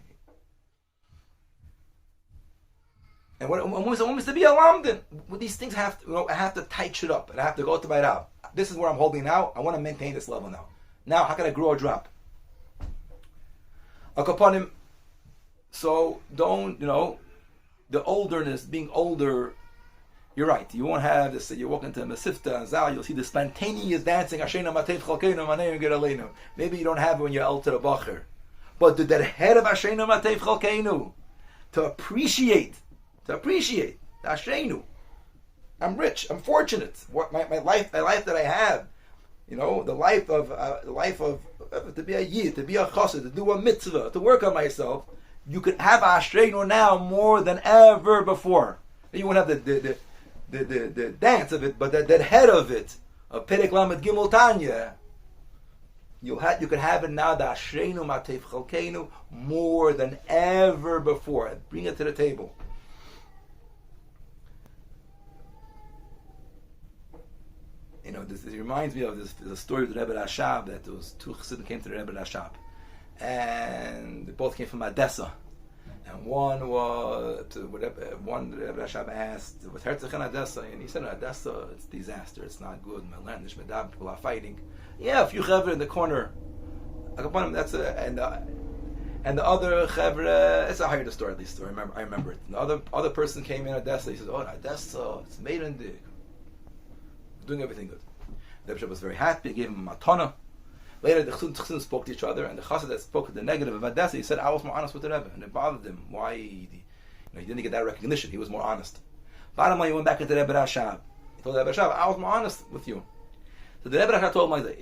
And what means to be a lamdin? These things I have to tight shit up, and I have to go to my Rab. This is where I'm holding now. I want to maintain this level now. Now, how can I grow or drop? Akapanim. So don't, the olderness, being older. You're right. You won't have this. You walk into a Masifta and Zal, you'll see the spontaneous dancing. Maybe you don't have it when you're El to the Bochur. But the head of Ashenu Matev Chalkeinu, to appreciate the Ashenu. I'm rich. I'm fortunate. What my life that I have, the life of to be a yid, to be a chassid, to do a mitzvah, to work on myself. You could have Ashreinu now more than ever before. You won't have the dance of it, but that head of it, of Perek Lamed Gimel Tanya, you could have it now. The Ashreinu Matev Chalkeinu more than ever before. Bring it to the table. This reminds me of the story of the Rebbe Rashab, that there was two chassidim came to the Rebbe Rashab, and they both came from Odessa, and one the Rebbe Rashab asked, "What's Herzog in Odessa?" And he said, "Odessa, it's disaster. It's not good. People are fighting. Yeah, a few chevra in the corner. That's and the other chevra. It's a higher story at least. I remember it. And the other person came in Odessa. He says, "Oh, Odessa, it's made in the." doing everything good. The Rebbe was very happy, gave him a matana. Later, the Chassidus spoke to each other, and the Chassid that spoke the negative of Adessa, he said, I was more honest with the Rebbe, and it bothered him. Why? He didn't get that recognition. He was more honest. Bottom line, he went back into the Rebbe Rashab. He told the Rebbe Rashab, I was more honest with you. So the Rebbe Rashab told him,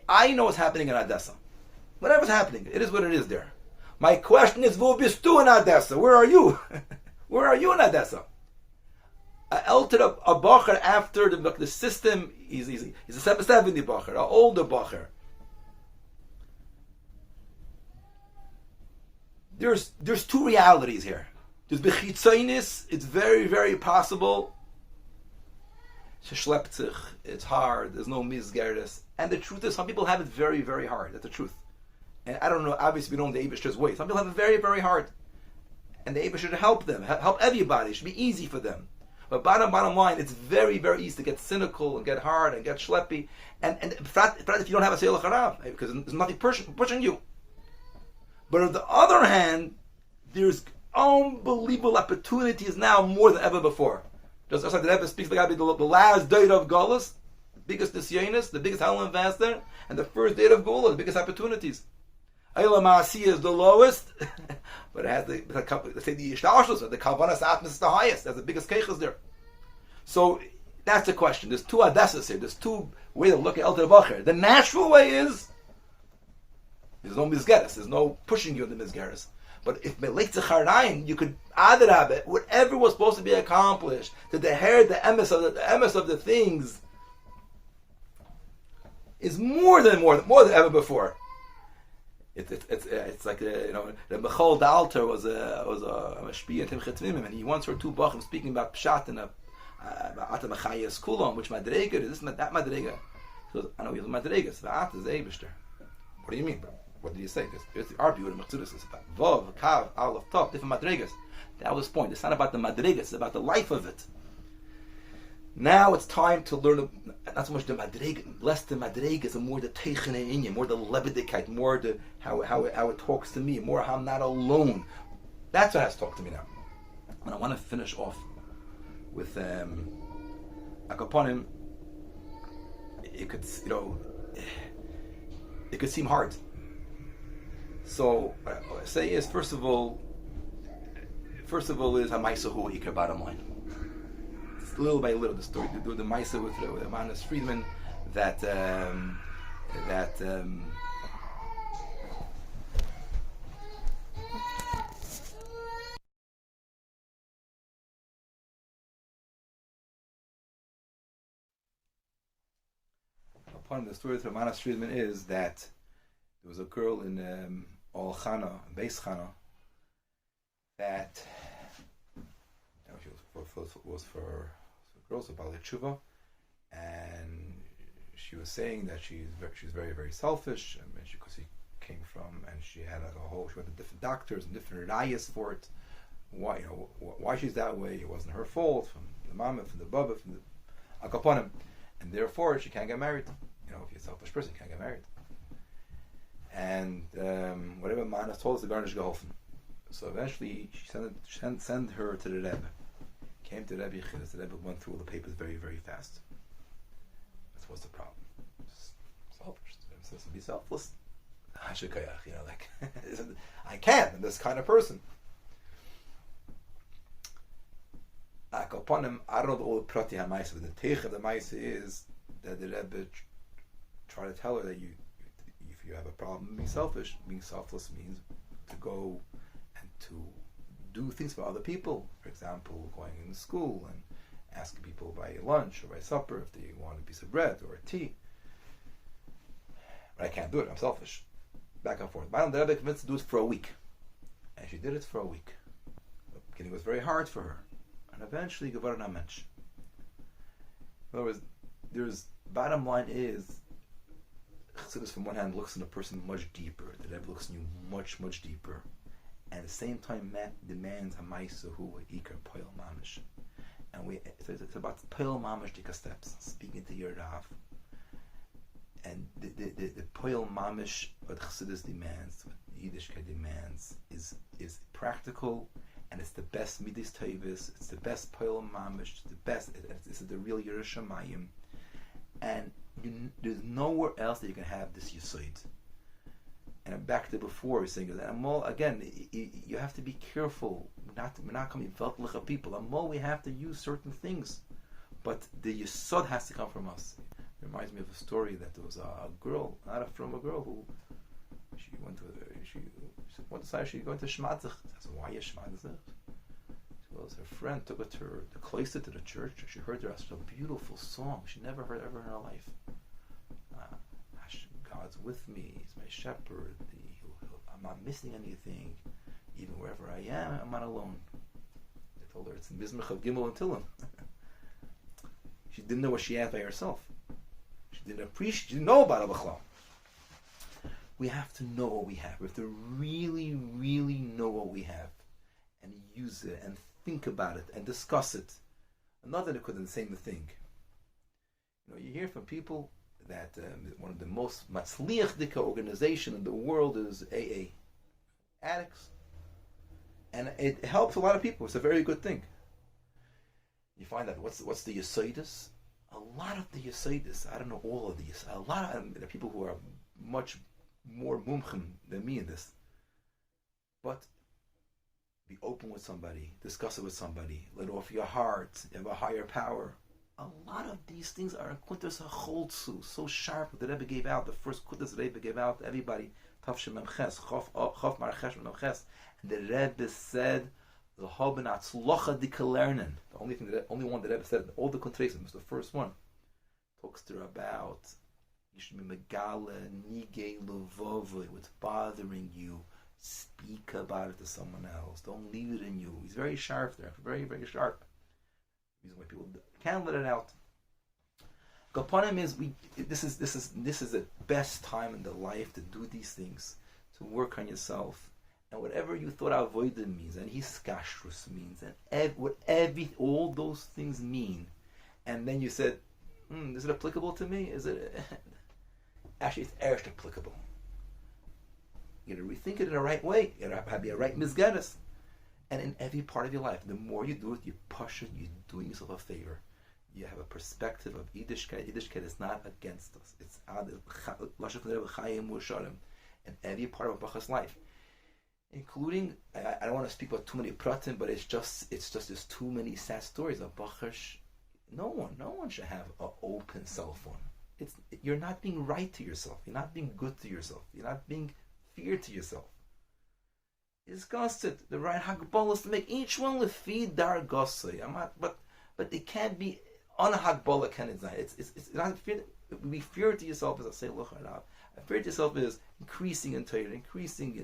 I know what's happening in Adessa. Whatever's happening, it is what it is there. My question is, wo bist du in Adessa? Where are you? Where are you in Adessa? Elter a Bochur after the system, he's a 70 Bochur, an older Bochur. There's two realities here. There's bechitzainis, it's very, very possible. It's hard, there's no mizgeres. And the truth is, some people have it very, very hard. That's the truth. And I don't know, obviously we don't know the Eibishter's way. Some people have it very, very hard. And the Eibishter should help them, help everybody. It should be easy for them. But bottom line, it's very, very easy to get cynical and get hard and get schleppy. And if you don't have a Seilach Harav, because there's nothing pushing you. But on the other hand, there's unbelievable opportunities now more than ever before. Just like the Rebbe speaks about the last date of Golas, the biggest Nisyonis, the biggest Helen Vaster, and the first date of Gula, the biggest opportunities. Eila Ma'asiyah is the lowest, but it has the Yishtalshus, the Kalvanas Atmas is the highest. That's the biggest keiches there. So that's the question. There's two adessas here. There's two ways to look at Elter Bacher. The natural way is there's no mizgeres. There's no pushing you in the mizgeres. But if Melech Zacharayim, you could adrab whatever was supposed to be accomplished, to the emes of the things is more than ever before. It's like the Michal Dalter was a Shapiro and Timchetzvimim, and he once heard two Bachim speaking about Pshat and Ata Machayas Kulon, which Madrega is this that Madrega. He goes, I know he's Madrega, so Ata is Eibishter. What do you mean, bro? What did you say? It's our view of the Mechzudus. It's about Vav, Kav, Aleph, Tav, different Madregas. That was his point. It's not about the Madregas, it's about the life of it. Now it's time to learn not so much the Madregas, less the Madregas, and more the Teichene Inyan, more the Lebedikite, more the how it talks to me, more how I'm not alone. That's what has to talk to me now. And I want to finish off with Akaponim. It could seem hard. So what I say is, first of all is Hamaisahu Ikar, bottom line. It's little by little the story. The Maisa with Manas Friedman that upon the story of Manas Friedman is that there was a girl in Ol Chana, Beis Chana, that she was for girls of Bali Tshuva, and she was saying that she's very, very selfish, because she came from, and she had she went to different doctors and different rayas for it. Why she's that way? It wasn't her fault, from the mama, from the baba, from the akaponim, and therefore she can't get married. If you're a selfish person, you can't get married. And whatever Manas told us, the garnish geholfen. So eventually she sent her to the Rebbe. Came to the Rebbe Yichidus. The Rebbe went through all the papers very, very fast. That's what's the problem. Just selfish. The Rebbe says, be selfless. I can't. I'm this kind of person. I don't know all the prati ha'maisa, but the teich of the maisa is that the Rebbe tried to tell her that if you have a problem being selfish, being selfless means to go and to do things for other people. For example, going into school and asking people by lunch or by supper if they want a piece of bread or a tea. But I can't do it. I'm selfish. Back and forth. But the Rebbe convinced to do it for a week, and she did it for a week. The beginning was very hard for her, and eventually, Gevar na Mensch. In other words, bottom line is, Chassidus from one hand looks in a person much deeper. The Rebbe looks in you much, much deeper, and at the same time demands a ma'isa who ikar poil mamish. And it's about poil mamish tika steps, speaking to your Rav. And the poil mamish, what Chassidus demands, what Yiddishkeit demands, is practical, and it's the best midas tevis. It's the best poil mamish. It's the best. It's the real Yerushalayim. and there's nowhere else that you can have this yisoid. And back to before, saying that again, you have to be careful not coming veltliche people. We have to use certain things, but the yisod has to come from us. It reminds me of a story that there was a girl, from a girl who she went to Shmatzich. I said, why is Shmatzich? Her friend took her to the cloister to the church. She heard her such a beautiful song she never heard ever in her life. God's with me. He's my shepherd. I'm not missing anything. Even wherever I am, I'm not alone. I told her it's in Bismach of Gimel and Tillim. She didn't know what she had by herself. She didn't appreciate. She didn't know about it. We have to know what we have. We have to really, really know what we have, and use it, and think about it, and discuss it. Not that it couldn't say the thing. You hear from people that one of the most matzliach organization in the world is AA, addicts, and it helps a lot of people. It's a very good thing. You find out what's the yisoidus. A lot of the yisoidus, I don't know all of these. A lot of there are people who are much more mumchim than me in this. But be open with somebody, discuss it with somebody, let off your heart. You have a higher power. A lot of these things are in Kuntas HaCholtzu, so sharp. The Rebbe gave out, the first Kuntas the Rebbe gave out to everybody, Tavshem Memches, Chof Marchesh Memches, and the Rebbe said, the Hoben Atzlocha Dikalernen, the only one the Rebbe said, all the Kuntrasim was the first one, talks to her about, you should be Megale, Nige, Luvove, what's bothering you, speak about it to someone else, don't leave it in you. He's very sharp there, very, very sharp. Reason why people can't let it out. Kapanim is this is the best time in the life to do these things, to work on yourself, and whatever you thought avoida means, and hiskashrus means, and all those things mean, and then you said, is it applicable to me? Is it? Actually, it's erst applicable. You got to rethink it in the right way. You got to have a right misgadas. And in every part of your life, the more you do it, you push it, you're doing yourself a favor. You have a perspective of Yiddishkeit. Yiddishkeit is not against us. It's in every part of a Bacha's life. Including, I don't want to speak about too many pratim, but it's just there's too many sad stories. A Bachash, no one should have an open cell phone. You're not being right to yourself. You're not being good to yourself. You're not being fair to yourself. Discuss it. The right Hagbolah is to make each one lefi dar gosei. But it can't be on a Hagbolah can it not. It's not fear. Be fair to yourself, as I say. Look it up. Fair to yourself is increasing in Torah, increasing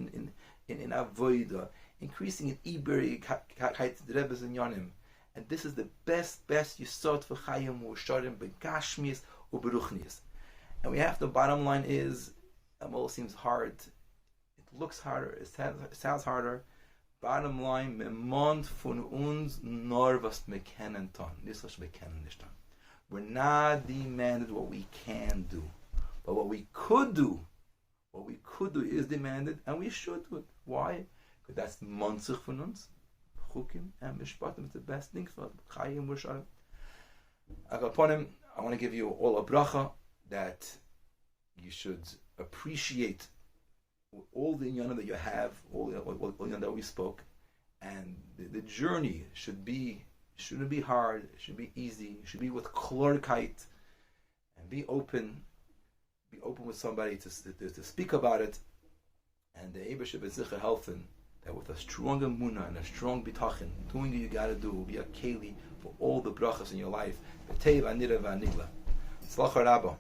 in avodah, increasing in iberi kait the Rebbe's and yonim. And this is the best yisod for chayim u'sharim begashmis u'beruchnis. And we have the bottom line is, all seems hard. Looks harder, it sounds harder. Bottom line, memont von uns nor was me kennen ton. This was me kennen nicht ton. We're not demanded what we can do, but what we could do is demanded, and we should do it. Why? Because that's monzich von uns. Chukim and mishpatim is the best thing for chayim v'sharim. Agaponim, I want to give you all a bracha that you should appreciate all the inyan that you have, all the inyan that we spoke, and the journey shouldn't be hard. It should be easy. It should be with klorkeit, and be open with somebody to speak about it, and the Eber should be sicher helfen that with a strong emunah and a strong bitachon, doing what you got to do, will be a keli for all the brachas in your life. B'tei v'anira v'anigla. Tzlacha Rabbi.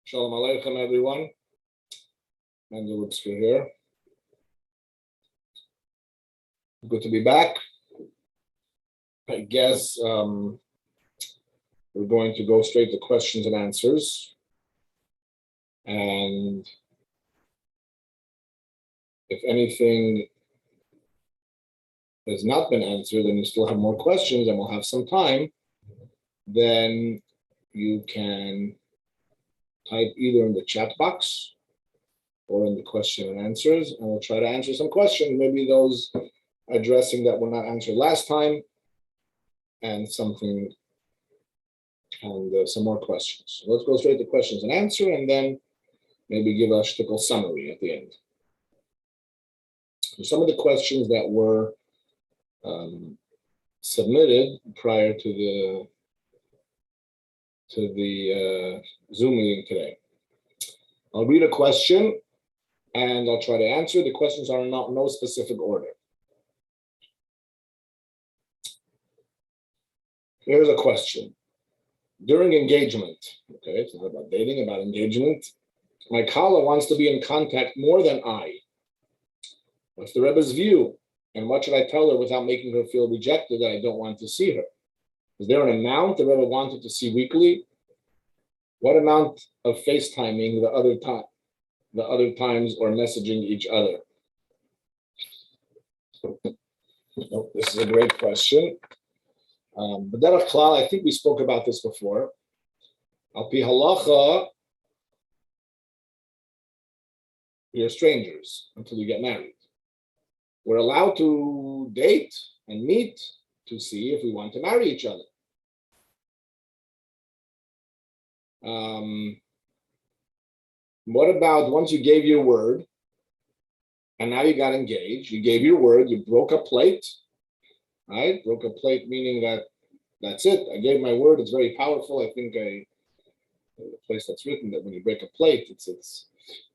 Shalom Aleichem, everyone. Mendel Lipsker here. Good to be back. I guess we're going to go straight to questions and answers. And if anything has not been answered and you still have more questions and we'll have some time, then you can type either in the chat box or in the question and answers, and we'll try to answer some questions, maybe those addressing that were not answered last time, and some more questions. So let's go straight to questions and answer, and then maybe give a shtickle summary at the end. So some of the questions that were submitted prior to the Zoom meeting today. I'll read a question and I'll try to answer. The questions are not no specific order. Here's a question. During engagement, okay, it's not about dating, about engagement, my Kala wants to be in contact more than I. What's the Rebbe's view? And what should I tell her without making her feel rejected that I don't want to see her? Is there an amount the Rebbe wanted to see weekly? What amount of FaceTiming the other times or messaging each other? Oh, this is a great question. But Derech Klal, I think we spoke about this before. Al pi halacha, you're strangers until you get married. We're allowed to date and meet to see if we want to marry each other. What about once you gave your word and now you got engaged, you gave your word, you broke a plate, right? Broke a plate meaning that that's it. I gave my word. It's very powerful. I think the place that's written that when you break a plate, it's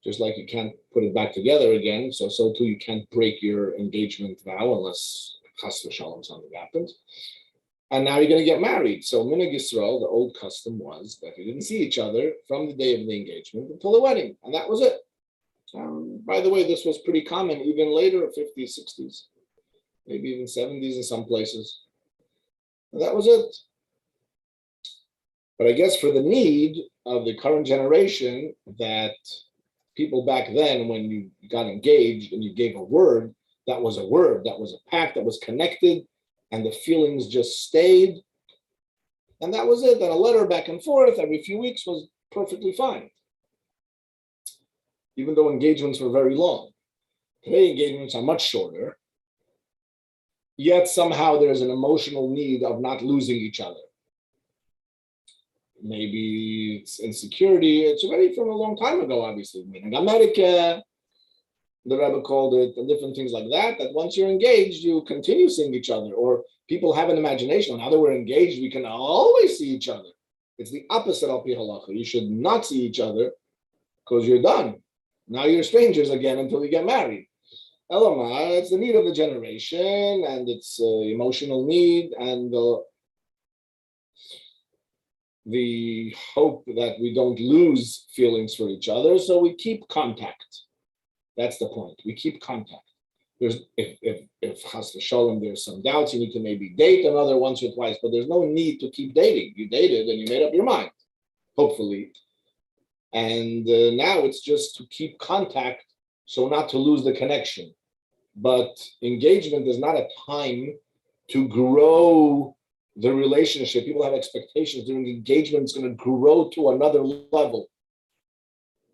just like you can't put it back together again. So too you can't break your engagement vow unless chas v'shalom something happens. And now you're going to get married. So Minhag Yisrael, the old custom was that you didn't see each other from the day of the engagement until the wedding, and that was it. By the way, this was pretty common even later, 50s, 60s, maybe even 70s in some places. And that was it. But I guess for the need of the current generation, that people back then, when you got engaged and you gave a word, that was a pact, that was connected, and the feelings just stayed. And that was it. And a letter back and forth every few weeks was perfectly fine, even though engagements were very long. Today, engagements are much shorter, yet somehow there's an emotional need of not losing each other. Maybe it's insecurity. It's already from a long time ago, obviously. In America, the Rebbe called it, and different things like that, that once you're engaged, you continue seeing each other. Or people have an imagination. Now that we're engaged, we can always see each other. It's the opposite of pi halacha. You should not see each other because you're done. Now you're strangers again until you get married. Elamah, it's the need of the generation, and it's emotional need, and the hope that we don't lose feelings for each other, so we keep contact. That's the point. We keep contact. There's if chas v'shalom, there's some doubts, you need to maybe date another once or twice, but there's no need to keep dating. You dated and you made up your mind, hopefully. And now it's just to keep contact, so not to lose the connection. But engagement is not a time to grow the relationship. People have expectations during engagement. It's going to grow to another level.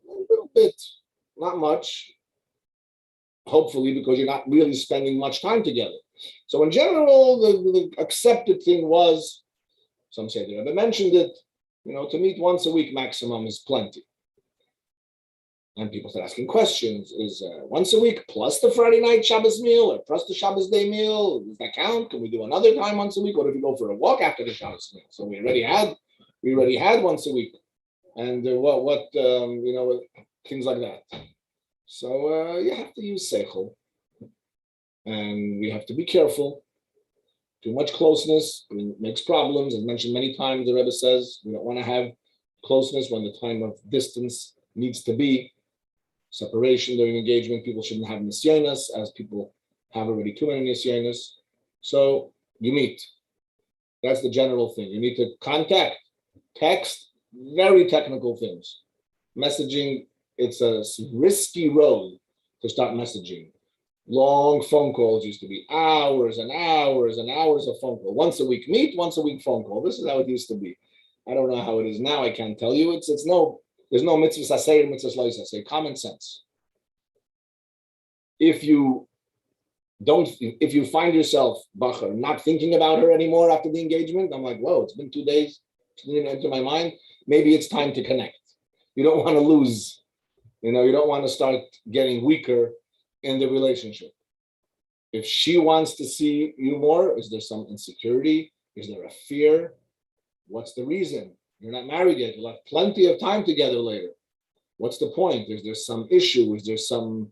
A little bit, not much. Hopefully, because you're not really spending much time together. So in general, the accepted thing was, some say the Rabbi mentioned it, to meet once a week maximum is plenty. And people start asking questions, is once a week plus the Friday night Shabbos meal or plus the Shabbos day meal, does that count? Can we do another time once a week? What if we go for a walk after the Shabbos meal? So we already had once a week. And things like that. So you have to use seichel, and we have to be careful. Too much closeness makes problems. As mentioned many times, the Rebbe says we don't want to have closeness when the time of distance needs to be. Separation during engagement, people shouldn't have nisyonos, as people have already too many nisyonos. So you meet. That's the general thing. You need to contact, text, very technical things. Messaging, it's a risky road to start messaging. Long phone calls used to be hours and hours and hours of phone call. Once a week meet, once a week phone call. This is how it used to be. I don't know how it is now. I can't tell you. There's no mitzvah saseh and mitzvah lo saseh. Common sense. If you find yourself, Bochur, not thinking about her anymore after the engagement, I'm like, whoa, it's been 2 days. She didn't enter my mind. Maybe it's time to connect. You don't want to lose. You don't want to start getting weaker in the relationship. If she wants to see you more, is there some insecurity? Is there a fear? What's the reason? You're not married yet. You'll have plenty of time together later. What's the point? Is there some issue? Is there some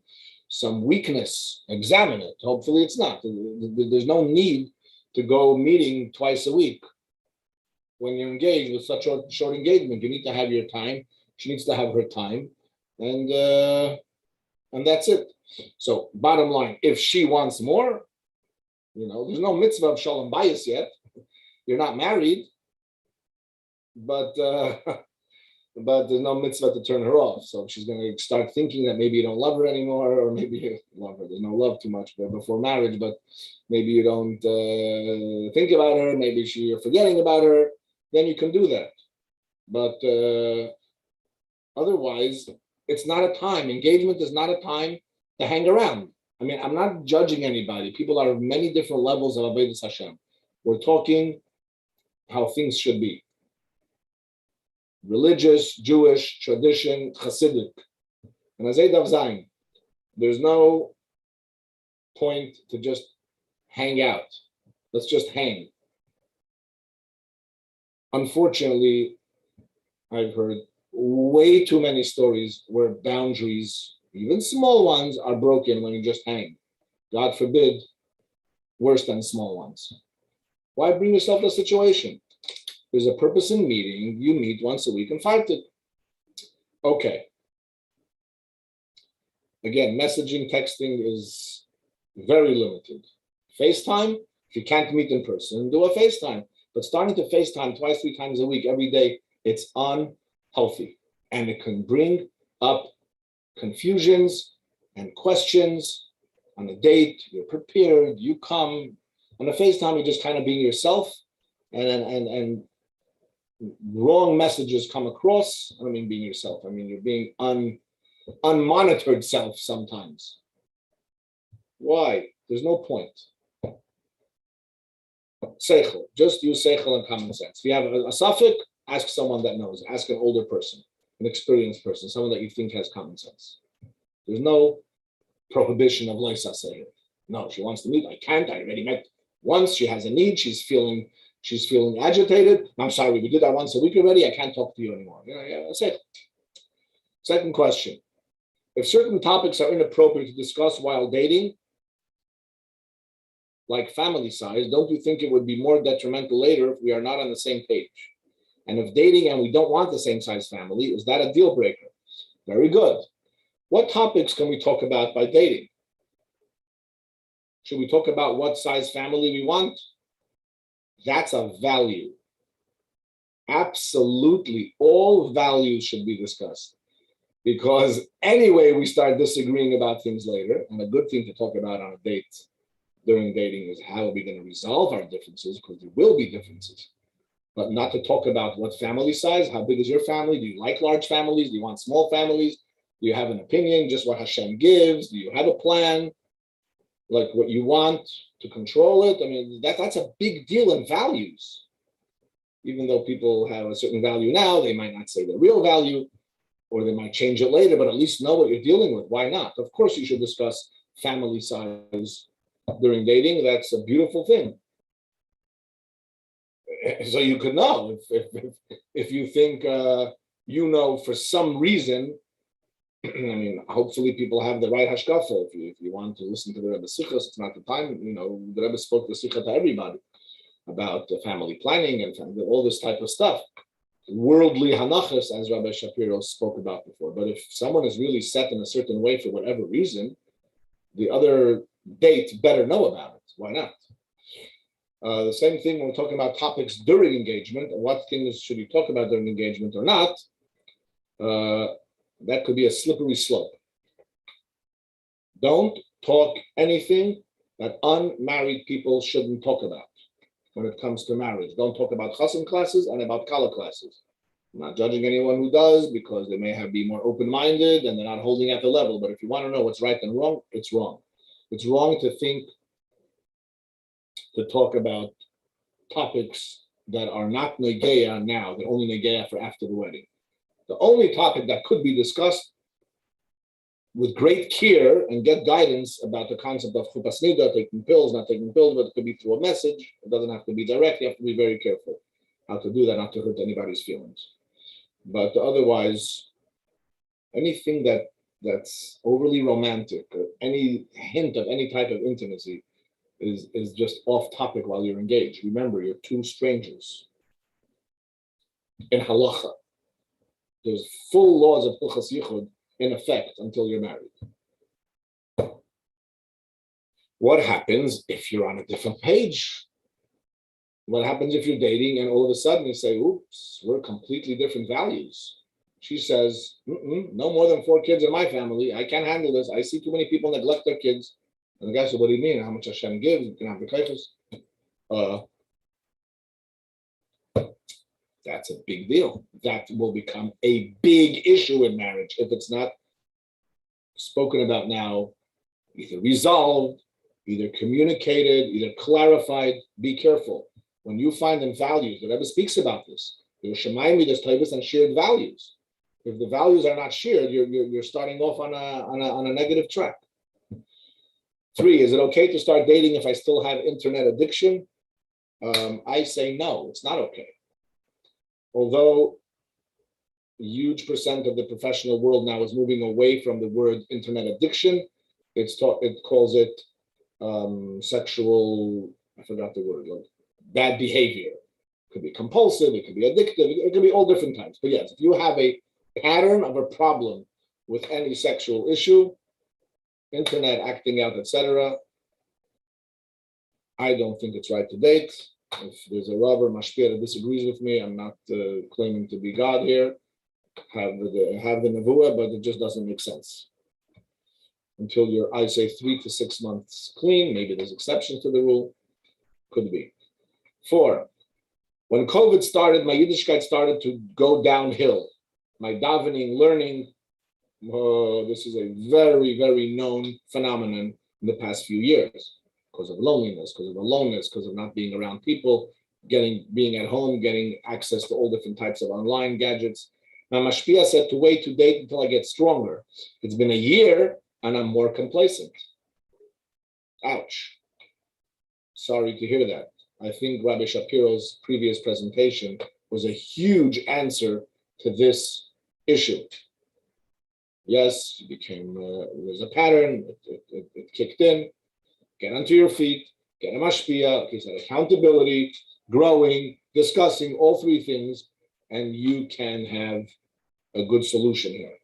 weakness? Examine it. Hopefully it's not. There's no need to go meeting twice a week when you're engaged with such a short engagement. You need to have your time. She needs to have her time. And that's it. So bottom line, if she wants more, there's no mitzvah of shalom bayis yet. You're not married, but there's no mitzvah to turn her off. So if she's going to start thinking that maybe you don't love her anymore, or maybe you love her. There's no love too much before marriage, but maybe you don't think about her. Maybe you're forgetting about her. Then you can do that. But otherwise, it's not a time. Engagement is not a time to hang around. I mean, I'm not judging anybody. People are of many different levels of Avodas Hashem. We're talking how things should be. Religious, Jewish, tradition, Hasidic. And as Eidav Zayin, there's no point to just hang out. Let's just hang. Unfortunately, I've heard way too many stories where boundaries, even small ones, are broken when you just hang. God forbid, worse than small ones. Why bring yourself to a situation? There's a purpose in meeting. You meet once a week and fight it. Okay. Again, messaging, texting is very limited. FaceTime, if you can't meet in person, do a FaceTime. But starting to FaceTime 2-3 times a week, every day, it's unhealthy. And it can bring up confusions and questions. On a date, you're prepared, you come. On a FaceTime, you're just kind of being yourself. And wrong messages come across. I don't mean being yourself. I mean you're being unmonitored self sometimes. Why? There's no point. Seichel. Just use seichel and common sense. If you have a suffix, ask someone that knows. Ask an older person, an experienced person, someone that you think has common sense. There's no prohibition of lo saseh. No, she wants to meet. I can't. I already met once. She has a need. She's feeling agitated. I'm sorry, we did that once a week already. I can't talk to you anymore. Yeah, that's it. Second question. If certain topics are inappropriate to discuss while dating, like family size, don't you think it would be more detrimental later if we are not on the same page? And if dating and we don't want the same size family, is that a deal breaker? Very good. What topics can we talk about by dating? Should we talk about what size family we want? That's a value. Absolutely, all values should be discussed. Because anyway, we start disagreeing about things later, and a good thing to talk about on a date during dating is how are we going to resolve our differences, because there will be differences. But not to talk about what family size, how big is your family? Do you like large families? Do you want small families? Do you have an opinion, just what Hashem gives? Do you have a plan, like what you want to control it? I mean, that's a big deal in values. Even though people have a certain value now, they might not say the real value, or they might change it later, but at least know what you're dealing with. Why not? Of course, you should discuss family size during dating. That's a beautiful thing. So you could know if you think, for some reason, I mean, hopefully people have the right hashkafa. If you want to listen to the Rebbe Sichos, it's not the time. The Rebbe spoke the Sicha to everybody about family planning and all this type of stuff. Worldly hanachas, as Rabbi Shapiro spoke about before. But if someone is really set in a certain way for whatever reason, the other date better know about it. Why not? The same thing when we're talking about topics during engagement, what things should you talk about during engagement or not, that could be a slippery slope. Don't talk anything that unmarried people shouldn't talk about when it comes to marriage. Don't talk about chassan classes and about kala classes. I'm not judging anyone who does because they may be more open-minded and they're not holding at the level. But if you want to know what's right and wrong, it's wrong. It's wrong to think to talk about topics that are not negeya now, they're only negeya for after the wedding. The only topic that could be discussed with great care and get guidance about the concept of chupas nida, taking pills, not taking pills, but it could be through a message. It doesn't have to be direct. You have to be very careful how to do that, not to hurt anybody's feelings. But otherwise, anything that's overly romantic, or any hint of any type of intimacy is just off topic while you're engaged. Remember, you're two strangers. In halacha, there's full laws of hilchas yichud in effect until you're married. What happens if you're on a different page? What happens if you're dating and all of a sudden you say, oops, we're completely different values? She says, no more than 4 kids in my family. I can't handle this. I see too many people neglect their kids. And the guy said, what do you mean? How much Hashem gives? You can have the kaiches. That's a big deal. That will become a big issue in marriage if it's not spoken about now, either resolved, either communicated, either clarified. Be careful. When you find them values, the Rebbe speaks about this. There's Shemaim, there's Taivas, and shared values. If the values are not shared, you're starting off on a negative track. 3, is it okay to start dating if I still have internet addiction? I say no, it's not okay. Although a huge percent of the professional world now is moving away from the word internet addiction, it calls it sexual, I forgot the word, like bad behavior. It could be compulsive, it could be addictive, it could be all different types. But yes, if you have a pattern of a problem with any sexual issue, internet acting out, etc., I don't think it's right to date. If there's a Rabbi Mashpia that disagrees with me, I'm not claiming to be God here. Have the nevuah, but it just doesn't make sense. Until you're, I say, 3 to 6 months clean. Maybe there's exceptions to the rule. Could be. 4, when COVID started, my Yiddishkeit started to go downhill. My davening, learning, this is a very, very known phenomenon in the past few years. Because of loneliness, because of aloneness, because of not being around people, being at home, getting access to all different types of online gadgets. Now, Mashpia said to wait to date until I get stronger. It's been a year and I'm more complacent. Ouch. Sorry to hear that. I think Rabbi Shapiro's previous presentation was a huge answer to this issue. Yes, it became, there's a pattern, it kicked in. Get onto your feet, get a mashpia, he said accountability, growing, discussing all 3 things, and you can have a good solution here.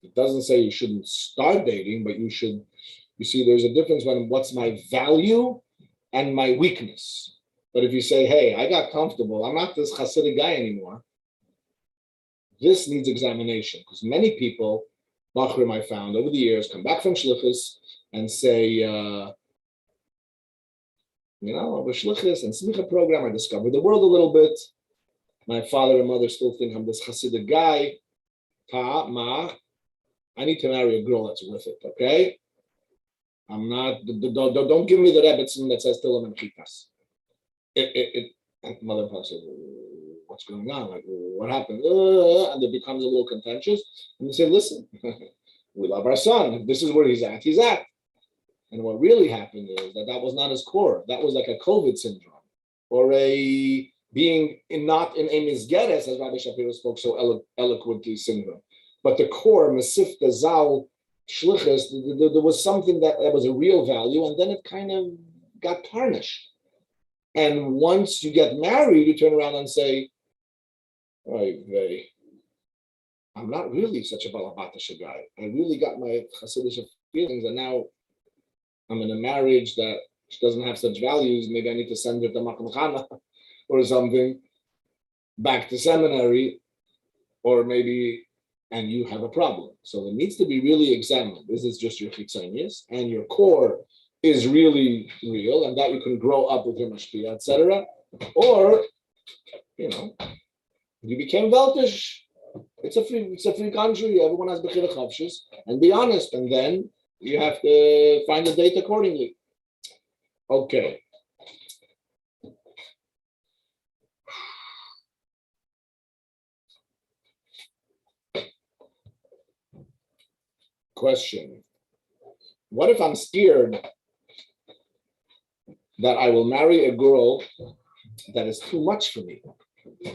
It doesn't say you shouldn't start dating, but you should, you see, there's a difference when what's my value and my weakness. But if you say, hey, I got comfortable, I'm not this Hasidic guy anymore, this needs examination, because many people, Bochur, I found over the years, come back from Shlichus and say, over Shlichus and Smicha program, I discovered the world a little bit. My father and mother still think I'm this Hasidic guy. I need to marry a girl that's worth it, okay? I'm not, don't give me the Rebbetzin that says Tilam and Chikas. And mother and father said, what's going on? Like, what happened? And it becomes a little contentious. And they say, listen, we love our son. If this is where he's at, he's at. And what really happened is that was not his core. That was like a COVID syndrome, or a being not in a misgeres, as Rabbi Shapiro spoke so eloquently, syndrome. But the core, Mesifta, Zal, Shlichus, there was something that was a real value, and then it kind of got tarnished. And once you get married, you turn around and say, I'm not really such a Balabatasha guy. I really got my Hasidic feelings, and now I'm in a marriage that she doesn't have such values. Maybe I need to send her to Macham Chana or something, back to seminary, or maybe, and you have a problem. So it needs to be really examined. This is just your chitzonius, and your core is really real, and that you can grow up with your mashpia, etc. Or, you became Weltish. It's a free country. Everyone has bechira chavshis, and be honest, and then you have to find a date accordingly. Okay. Question. What if I'm scared that I will marry a girl that is too much for me?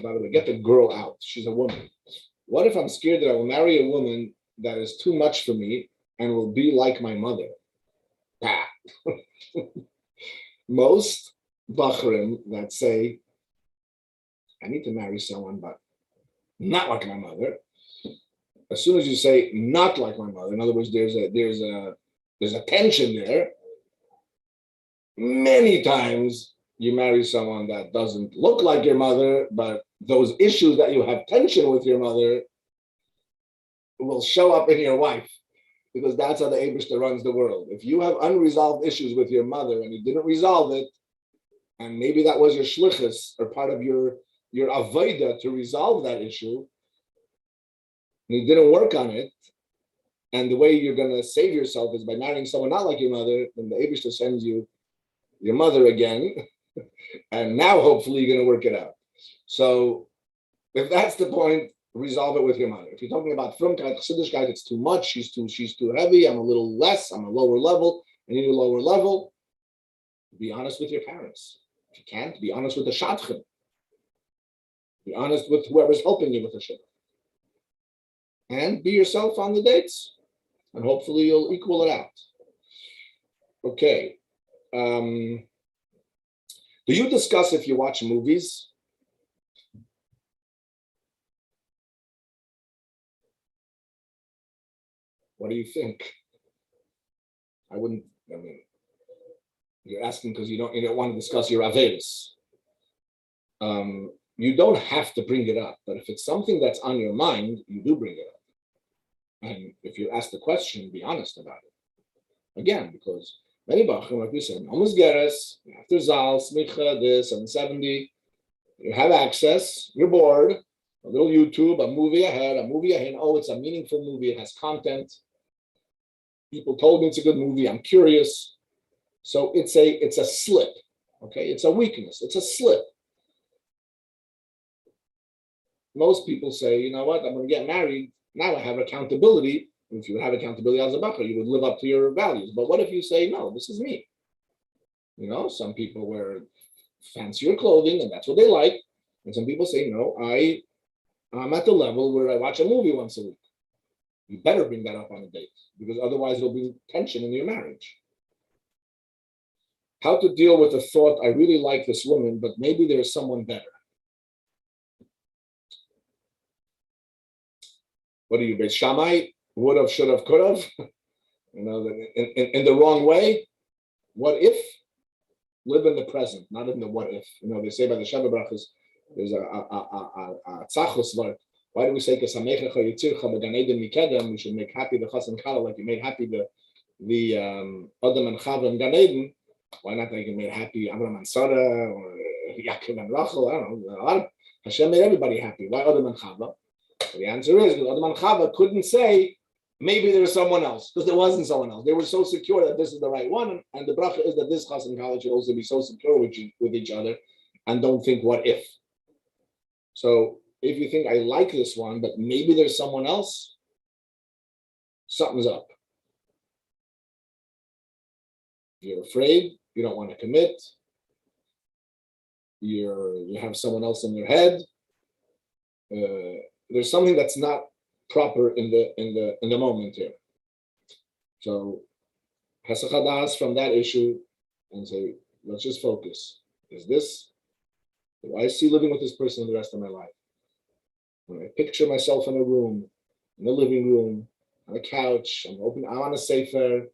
By the way, get the girl out. She's a woman. What if I'm scared that I will marry a woman that is too much for me and will be like my mother? Most Bachrim that say, I need to marry someone, but not like my mother. As soon as you say not like my mother, in other words, there's a tension there. Many times you marry someone that doesn't look like your mother, but those issues that you have tension with your mother will show up in your wife, because that's how the Eibishter runs the world. If you have unresolved issues with your mother and you didn't resolve it, and maybe that was your shlichus or part of your avodah to resolve that issue, and you didn't work on it, and the way you're going to save yourself is by marrying someone not like your mother, then the Eibishter sends you your mother again, and now hopefully you're going to work it out. So if that's the point, resolve it with your mother. If you're talking about frumkeit, chassidishkeit, it's too much, she's too heavy, I'm a little less, I'm a lower level, I need a lower level, be honest with your parents. If you can't, be honest with the shadchan. Be honest with whoever's helping you with the shidduch. And be yourself on the dates. And hopefully you'll equal it out. Okay. Do you discuss if you watch movies? What do you think? You're asking because you don't want to discuss your averis. You don't have to bring it up, but if it's something that's on your mind, you do bring it up. And if you ask the question, be honest about it. Again, because many Bachrim, like we said, almost geras, after Zal, Smicha, this, 770, you have access, you're bored, a little YouTube, a movie ahead, oh, it's a meaningful movie, it has content. People told me it's a good movie, I'm curious. So it's a slip, okay? It's a weakness, it's a slip. Most people say, you know what, I'm going to get married, now I have accountability. If you have accountability as a bacher, you would live up to your values. But what if you say, no, this is me? Some people wear fancier clothing and that's what they like. And some people say, no, I'm at the level where I watch a movie once a week. You better bring that up on a date, because otherwise there'll be tension in your marriage. How to deal with the thought, I really like this woman, but maybe there's someone better. What are you, Beit Shammai? Would have, should have, could have? In the wrong way? What if? Live in the present, not in the what if. They say by the Shabbat brachas, there's a tzachos word. Why do we say Kesamecha Yitzircha B'Gan Eden Mikedem? We should make happy the Chas and Kala like you made happy the Adam and Chava in Gan Eden. Why not like you made happy Abraham and Sarah or Yaakov and Rachel? I don't know. Hashem made everybody happy. Why Adam and Chava? The answer is because Adam and Chava couldn't say maybe there's someone else, because there wasn't someone else. They were so secure that this is the right one, and the bracha is that this Chas and Kala should also be so secure with each other and don't think what if. So if you think I like this one, but maybe there's someone else, something's up. You're afraid, you don't want to commit, you have someone else in your head. There's something that's not proper in the moment here. So Hasachadas from that issue and say, let's just focus. Do I see living with this person the rest of my life? When I picture myself in a room, in the living room, on a couch, I'm on a sefer,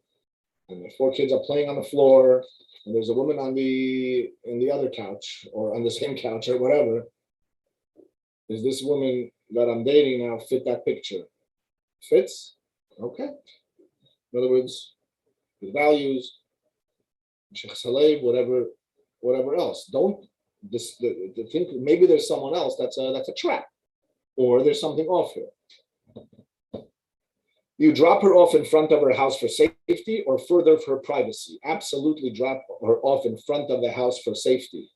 and the 4 kids are playing on the floor, and there's a woman on in the other couch or on the same couch or whatever, is this woman that I'm dating now fit that picture? Fits? Okay. In other words, his values, whatever else. Don't think maybe there's someone else that's a trap, or there's something off here. You drop her off in front of her house for safety or further for privacy. Absolutely drop her off in front of the house for safety.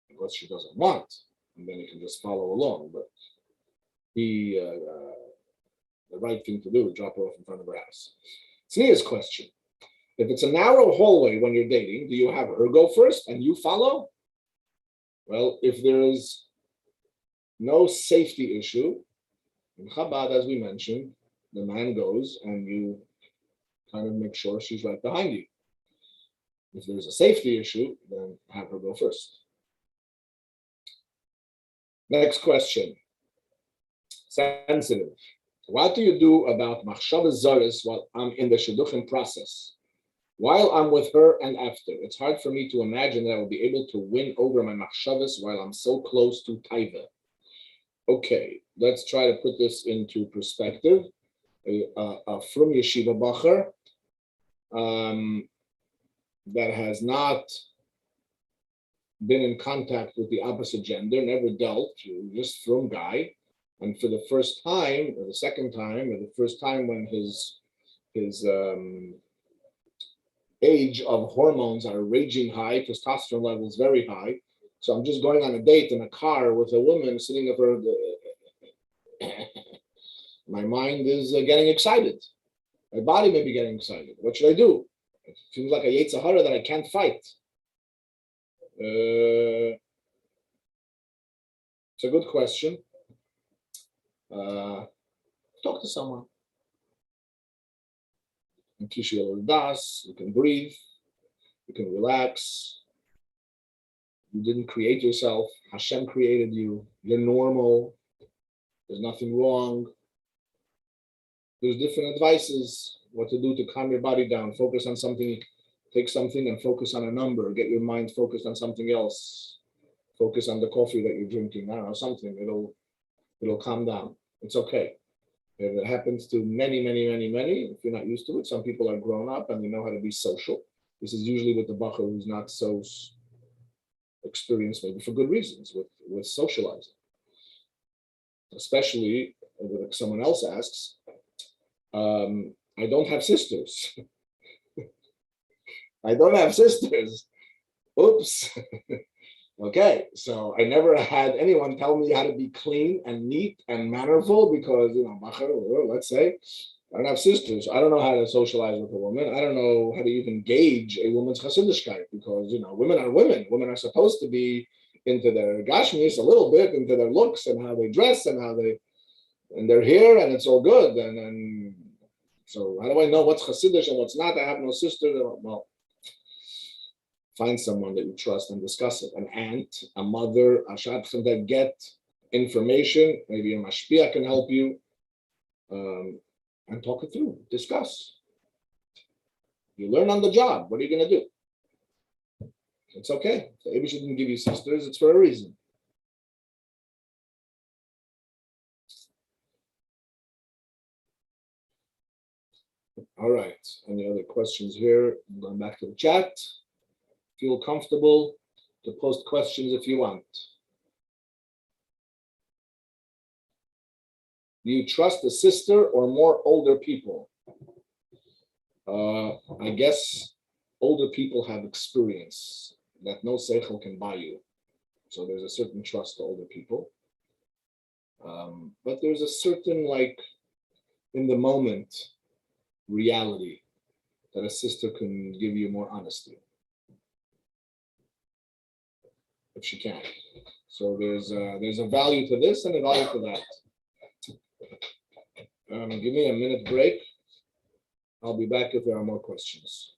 Because she doesn't want, and then you can just follow along. But the right thing to do is drop her off in front of her house. Snea's question. If it's a narrow hallway when you're dating, do you have her go first and you follow? Well, if there is no safety issue, in Chabad, as we mentioned, the man goes and you kind of make sure she's right behind you. If there's a safety issue, then have her go first. Next question. Sensitive. What do you do about machshavas zaros while I'm in the shidduchim process? While I'm with her and after, it's hard for me to imagine that I will be able to win over my machshavas while I'm so close to taiva. Okay, let's try to put this into perspective. From yeshiva Bochur that has not been in contact with the opposite gender, never dealt, just from guy, and for the first time, or the second time, or the first time when his age of hormones are raging high, testosterone levels very high. So I'm just going on a date in a car with a woman sitting over my mind is getting excited. My body may be getting excited. What should I do? It feels like a yetzer hara that I can't fight. It's a good question. Talk to someone. You can breathe. You can relax. You didn't create yourself. Hashem created you. You're normal. There's nothing wrong. There's different advices what to do to calm your body down. Focus on something. Take something and focus on a number. Get your mind focused on something else. Focus on the coffee that you're drinking. I don't know, something. It'll calm down. It's okay. If it happens to many, if you're not used to it, some people are grown up and they know how to be social. This is usually with the bacher who's not so experienced, maybe for good reasons, with socializing. Especially if someone else asks, I don't have sisters. I don't have sisters. Oops. Okay, so I never had anyone tell me how to be clean and neat and mannerful because, let's say, I don't have sisters. I don't know how to socialize with a woman. I don't know how to even gauge a woman's chassidishkeit because, women are women. Women are supposed to be into their gashmis a little bit, into their looks and how they dress and and they're here and it's all good. And so how do I know what's chassidish and what's not? I have no sister. Well, find someone that you trust and discuss it. An aunt, a mother, a shadchan that get information. Maybe a mashpia can help you. And talk it through, discuss. You learn on the job. What are you going to do? It's okay. The Abish didn't give you sisters. It's for a reason. All right. Any other questions here? I'm going back to the chat. Feel comfortable to post questions if you want. Do you trust a sister or more older people? I guess older people have experience that no seichel can buy you. So there's a certain trust to older people. But there's a certain, in the moment, reality that a sister can give you more honesty. If she can. So there's a value to this and a value to that. Give me a minute break. I'll be back if there are more questions.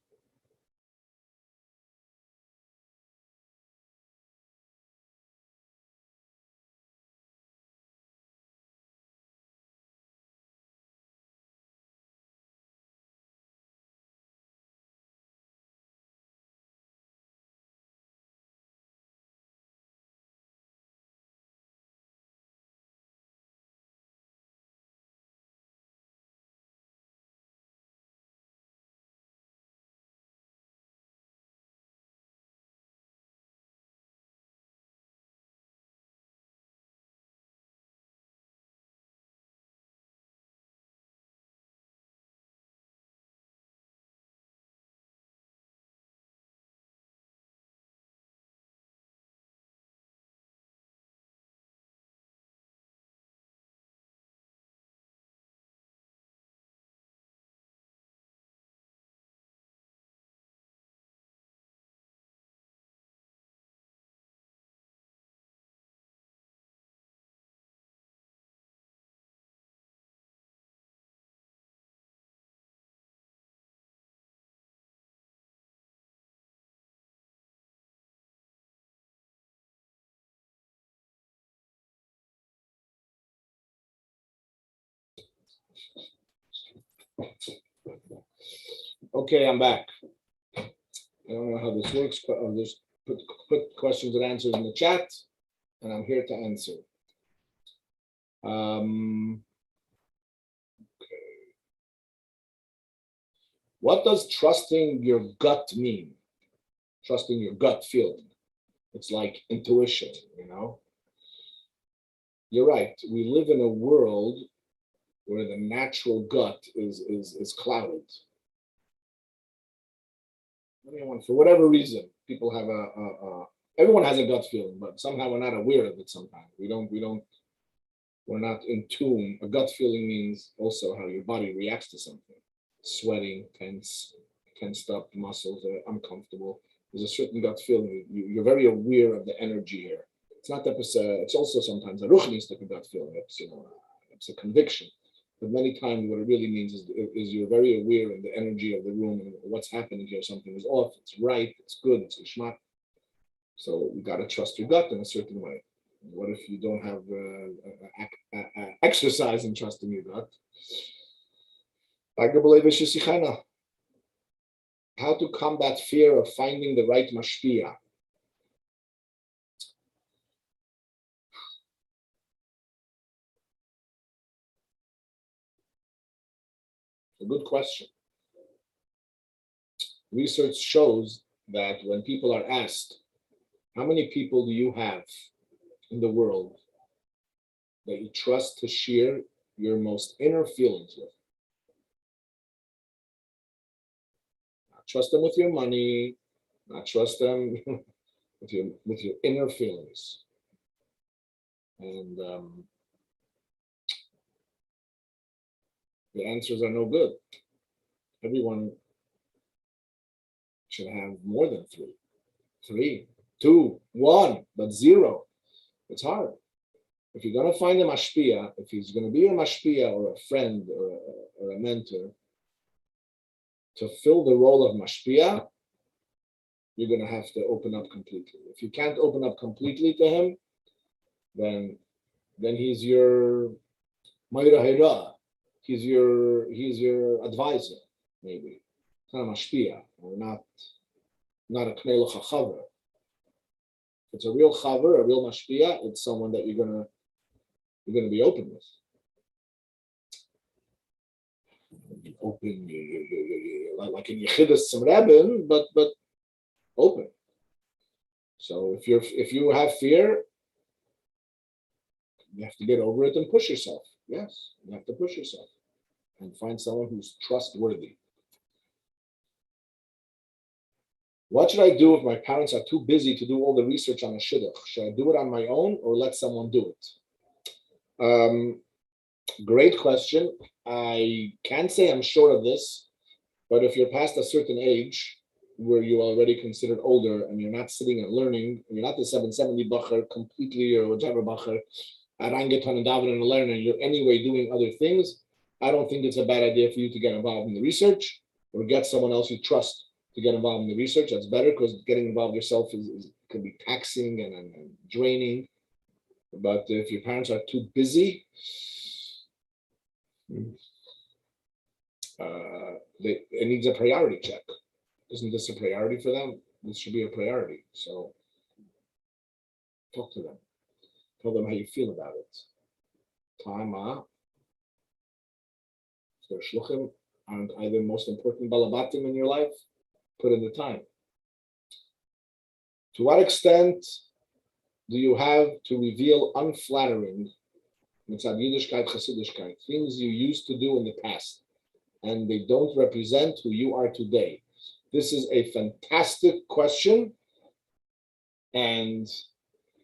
Okay, I'm back. I don't know how this works. I'll just put questions and answers in the chat, and I'm here to answer. What does trusting your gut mean? Trusting your gut feeling. It's like intuition, you know? You're right. We live in a world where the natural gut is clouded. For whatever reason, people have everyone has a gut feeling, but somehow we're not aware of it sometimes. We're not in tune. A gut feeling means also how your body reacts to something. Sweating, tensed up muscles, uncomfortable. There's a certain gut feeling. You're very aware of the energy here. It's not that it's also sometimes a ruchnistic gut feeling. It's a conviction. But many times what it really means is you're very aware of the energy of the room and what's happening here. Something is off, it's right, it's good, it's geschmack. So you got to trust your gut in a certain way. What if you don't have exercise in trusting your gut? How to combat fear of finding the right mashpia? A good question. Research shows that when people are asked, how many people do you have in the world that you trust to share your most inner feelings with? Not trust them with your money, not trust them with your inner feelings. And the answers are no good. Everyone should have more than three, 2, 1, but 0. It's hard. If you're going to find a mashpia, if he's going to be a mashpia or a friend or a mentor, to fill the role of mashpia, you're going to have to open up completely. If you can't open up completely to him, then he's your mayra hira. He's your advisor, maybe. It's not a mashpia, or not a knei chaver. If it's a real chaver, a real mashpia, it's someone that you're gonna be open with. Open, like in Yechidus some Rabbin, but open. So if you have fear, you have to get over it and push yourself. Yes, you have to push yourself and find someone who's trustworthy. What should I do if my parents are too busy to do all the research on a shidduch? Should I do it on my own or let someone do it? Great question. I can't say I'm sure of this, but if you're past a certain age where you're already considered older and you're not sitting and learning, you're not the 770 Bochur completely or whichever Bochur, Arangeton and David and learner, you're anyway doing other things, I don't think it's a bad idea for you to get involved in the research or get someone else you trust to get involved in the research. That's better because getting involved yourself can be taxing and draining. But if your parents are too busy, it needs a priority check. Isn't this a priority for them? This should be a priority. So talk to them. Tell them how you feel about it. Time so shluchim aren't either most important balabatim in your life. Put in the time. To what extent do you have to reveal unflattering mitzad Yiddishkeit, Chassidishkeit, things you used to do in the past, and they don't represent who you are today? This is a fantastic question, and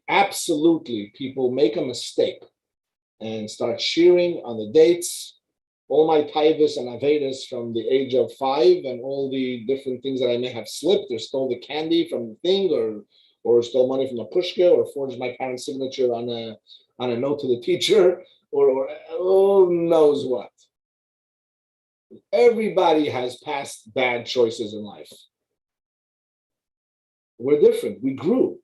absolutely, people make a mistake and start cheering on the dates. All my taivas and avedas from the age of 5 and all the different things that I may have slipped or stole the candy from the thing or stole money from a pushka or forged my parents' signature on a note to the teacher or who knows what. Everybody has passed bad choices in life. We're different. We grew.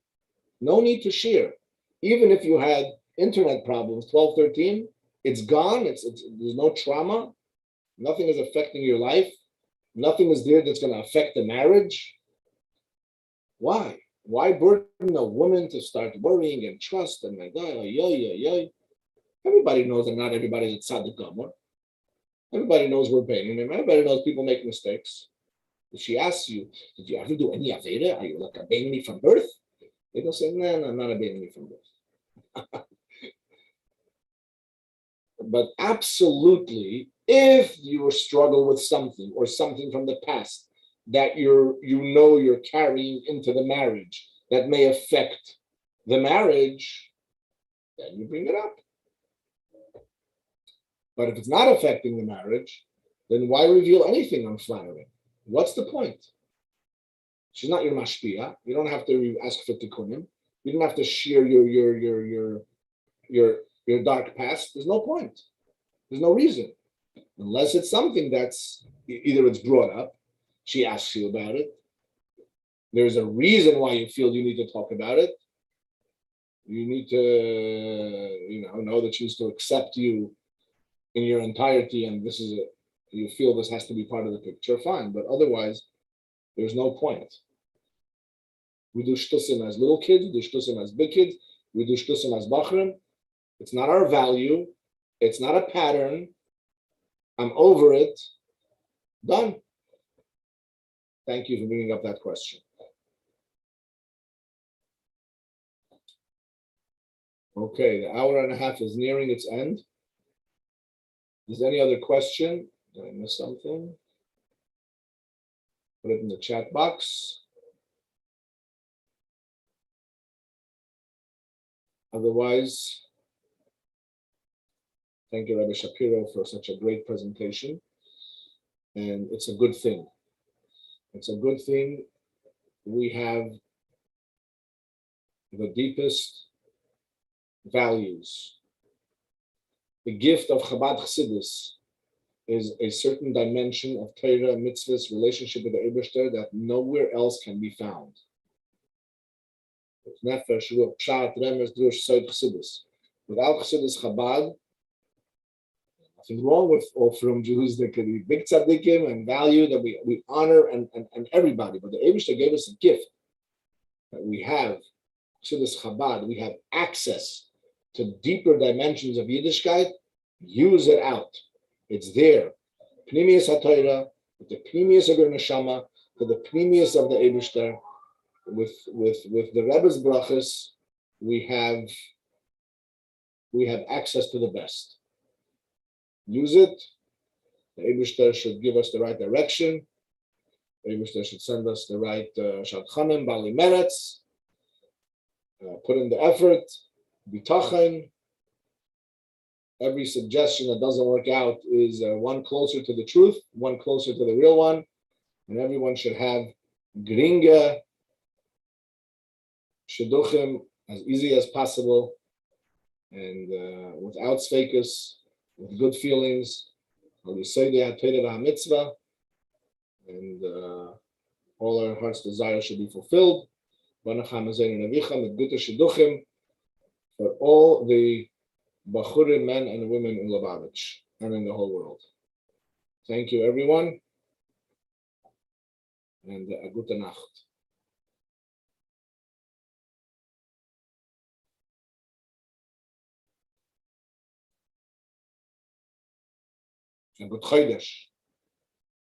No need to share. Even if you had internet problems, 12, 13, it's gone. There's no trauma. Nothing is affecting your life. Nothing is there that's going to affect the marriage. Why? Why burden a woman to start worrying and trust and like, everybody knows that not everybody is a tzaddik gomer. Everybody knows we're paying him. Everybody knows people make mistakes. If she asks you, did you ever do any aveda? Are you like a baby from birth? They don't say, no, I'm not a baby from birth. But absolutely, if you struggle with something or something from the past that you're carrying into the marriage that may affect the marriage, then you bring it up. But if it's not affecting the marriage, then why reveal anything unflattering? What's the point? She's not your mashpia. You don't have to ask for tikkunim. You don't have to share your dark past. There's no point. There's no reason. Unless it's something that's either it's brought up, she asks you about it. There's a reason why you feel you need to talk about it. You need to, know that she's to accept you in your entirety, and this is you feel this has to be part of the picture, fine. But otherwise, there's no point. We do shtusim as little kids, we do shtusim as big kids, we do shtusim as bachrim. It's not our value. It's not a pattern. I'm over it. Done. Thank you for bringing up that question. Okay, the hour and a half is nearing its end. Is there any other question? Did I miss something? Put it in the chat box. Otherwise, thank you, Rabbi Shapiro, for such a great presentation. And it's a good thing. It's a good thing. We have the deepest values. The gift of Chabad Chassidus is a certain dimension of Torah, mitzvahs, relationship with the Eibishter that nowhere else can be found. Nefesh, Ruach, Pshat, Remes, Drush, Sod, Chassidus. Without Chassidus Chabad, nothing wrong with all from Jews that could be big tzaddikim and value that we honor and everybody. But the Eibishter gave us a gift that we have Chassidus Chabad. We have access to deeper dimensions of Yiddishkeit. Use it out. It's there. Pnimius HaTorah, with the Pnimius of your Neshama, with the Pnimius of the Eibishter, with the Rebbe's brachas, we have access to the best. Use it. The Eibishter should give us the right direction. The Eibishter should send us the right Shadchanim, Bali Meretz. Put in the effort. Bitachon. Every suggestion that doesn't work out is one closer to the truth, one closer to the real one, and everyone should have gringa shidduchim as easy as possible, and without sfeikus, with good feelings. Mitzvah, and all our heart's desires should be fulfilled. For all the Bochurim, men and women in Lubavitcher and in the whole world. Thank you, everyone, and a gute Nacht. A good Chodesh.